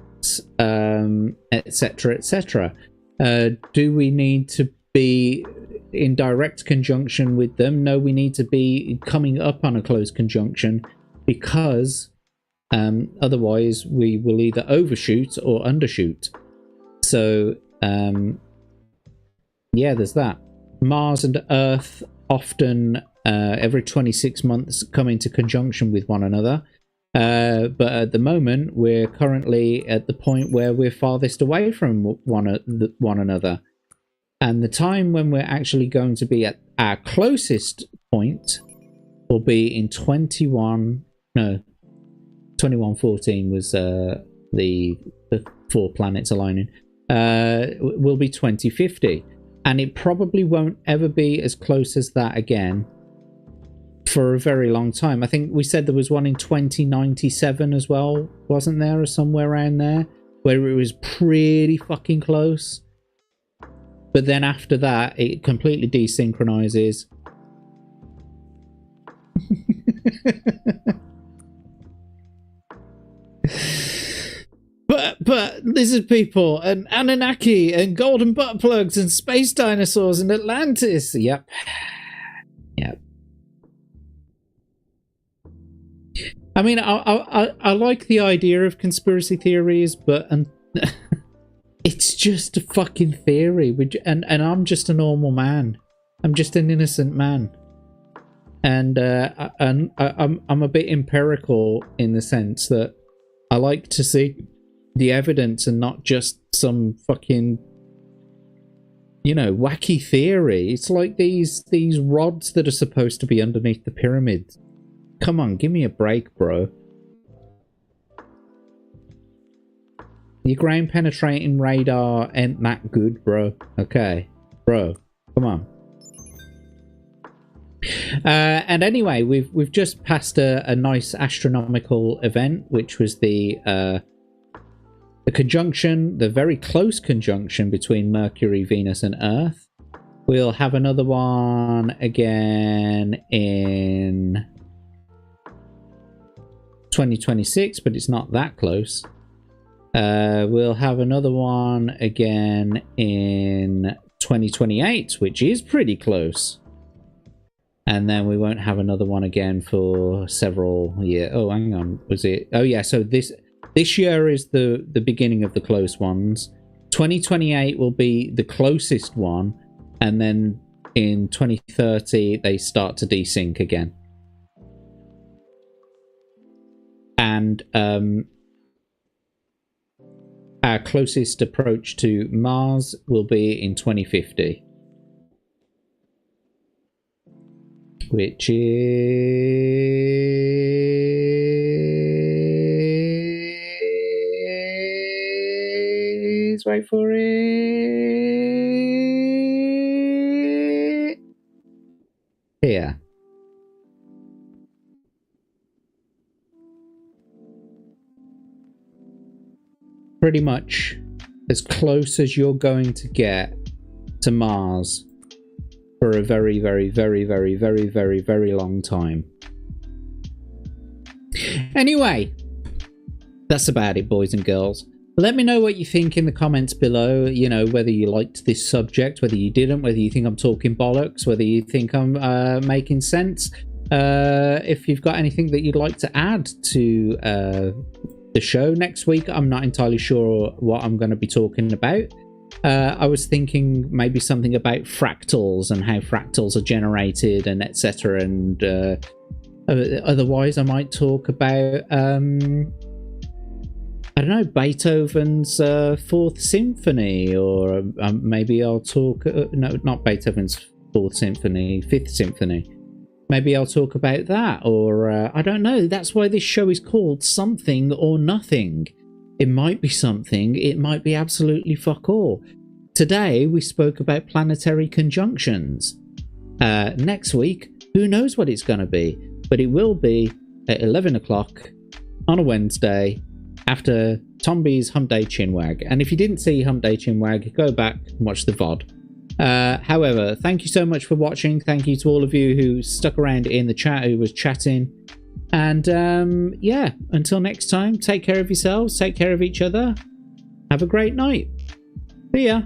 etc., etc. Do we need to be in direct conjunction with them? No, we need to be coming up on a close conjunction, because otherwise we will either overshoot or undershoot. So yeah, there's that. Mars and Earth often every 26 months come into conjunction with one another, but at the moment we're currently at the point where we're farthest away from one another. And the time when we're actually going to be at our closest point will be in 2114 was the 4 planets aligning. Will be 2050. And it probably won't ever be as close as that again for a very long time. I think we said there was one in 2097 as well, wasn't there, or somewhere around there, where it was pretty fucking close. but then after that, it completely desynchronizes. But lizard people and Anunnaki and golden butt plugs and space dinosaurs and Atlantis. Yep. I mean, I like the idea of conspiracy theories, but it's just a fucking theory. And I'm just a normal man. I'm just an innocent man. And I'm a bit empirical in the sense that I like to see the evidence and not just some fucking, wacky theory. It's like these rods that are supposed to be underneath the pyramids. Come on, give me a break, bro. Your ground penetrating radar ain't that good, bro. Okay, bro, come on. And anyway, we've just passed a nice astronomical event, which was the conjunction, the very close conjunction between Mercury, Venus, and Earth. We'll have another one again in 2026, but it's not that close. We'll have another one again in 2028, which is pretty close. And then we won't have another one again for several years. Oh, hang on. Was it? Oh, yeah. So this year is the beginning of the close ones. 2028 will be the closest one. And then in 2030, they start to desync again. And our closest approach to Mars will be in 2050. Which is... wait for it... here. Pretty much as close as you're going to get to Mars for a very, very, very, very, very, very, very long time. Anyway, that's about it, boys and girls. Let me know what you think in the comments below. Whether you liked this subject, whether you didn't, whether you think I'm talking bollocks, whether you think I'm making sense. If you've got anything that you'd like to add to the show next week, I'm not entirely sure what I'm going to be talking about. I was thinking maybe something about fractals and how fractals are generated and etc. And otherwise I might talk about I don't know, Beethoven's Fourth Symphony, or maybe I'll talk no, not Beethoven's Fourth Symphony, Fifth Symphony. Maybe I'll talk about that, or I don't know. That's why this show is called Something or Nothing. It might be something, it might be absolutely fuck all. Today we spoke about planetary conjunctions. Next week, who knows what it's going to be, but it will be at 11 o'clock on a Wednesday after Tomby's Hump Day Chinwag. And if you didn't see Hump Day Chinwag, go back and watch the VOD. However, thank you so much for watching. Thank you to all of you who stuck around in the chat, who was chatting. And yeah, until next time, take care of yourselves, take care of each other. Have a great night. See ya.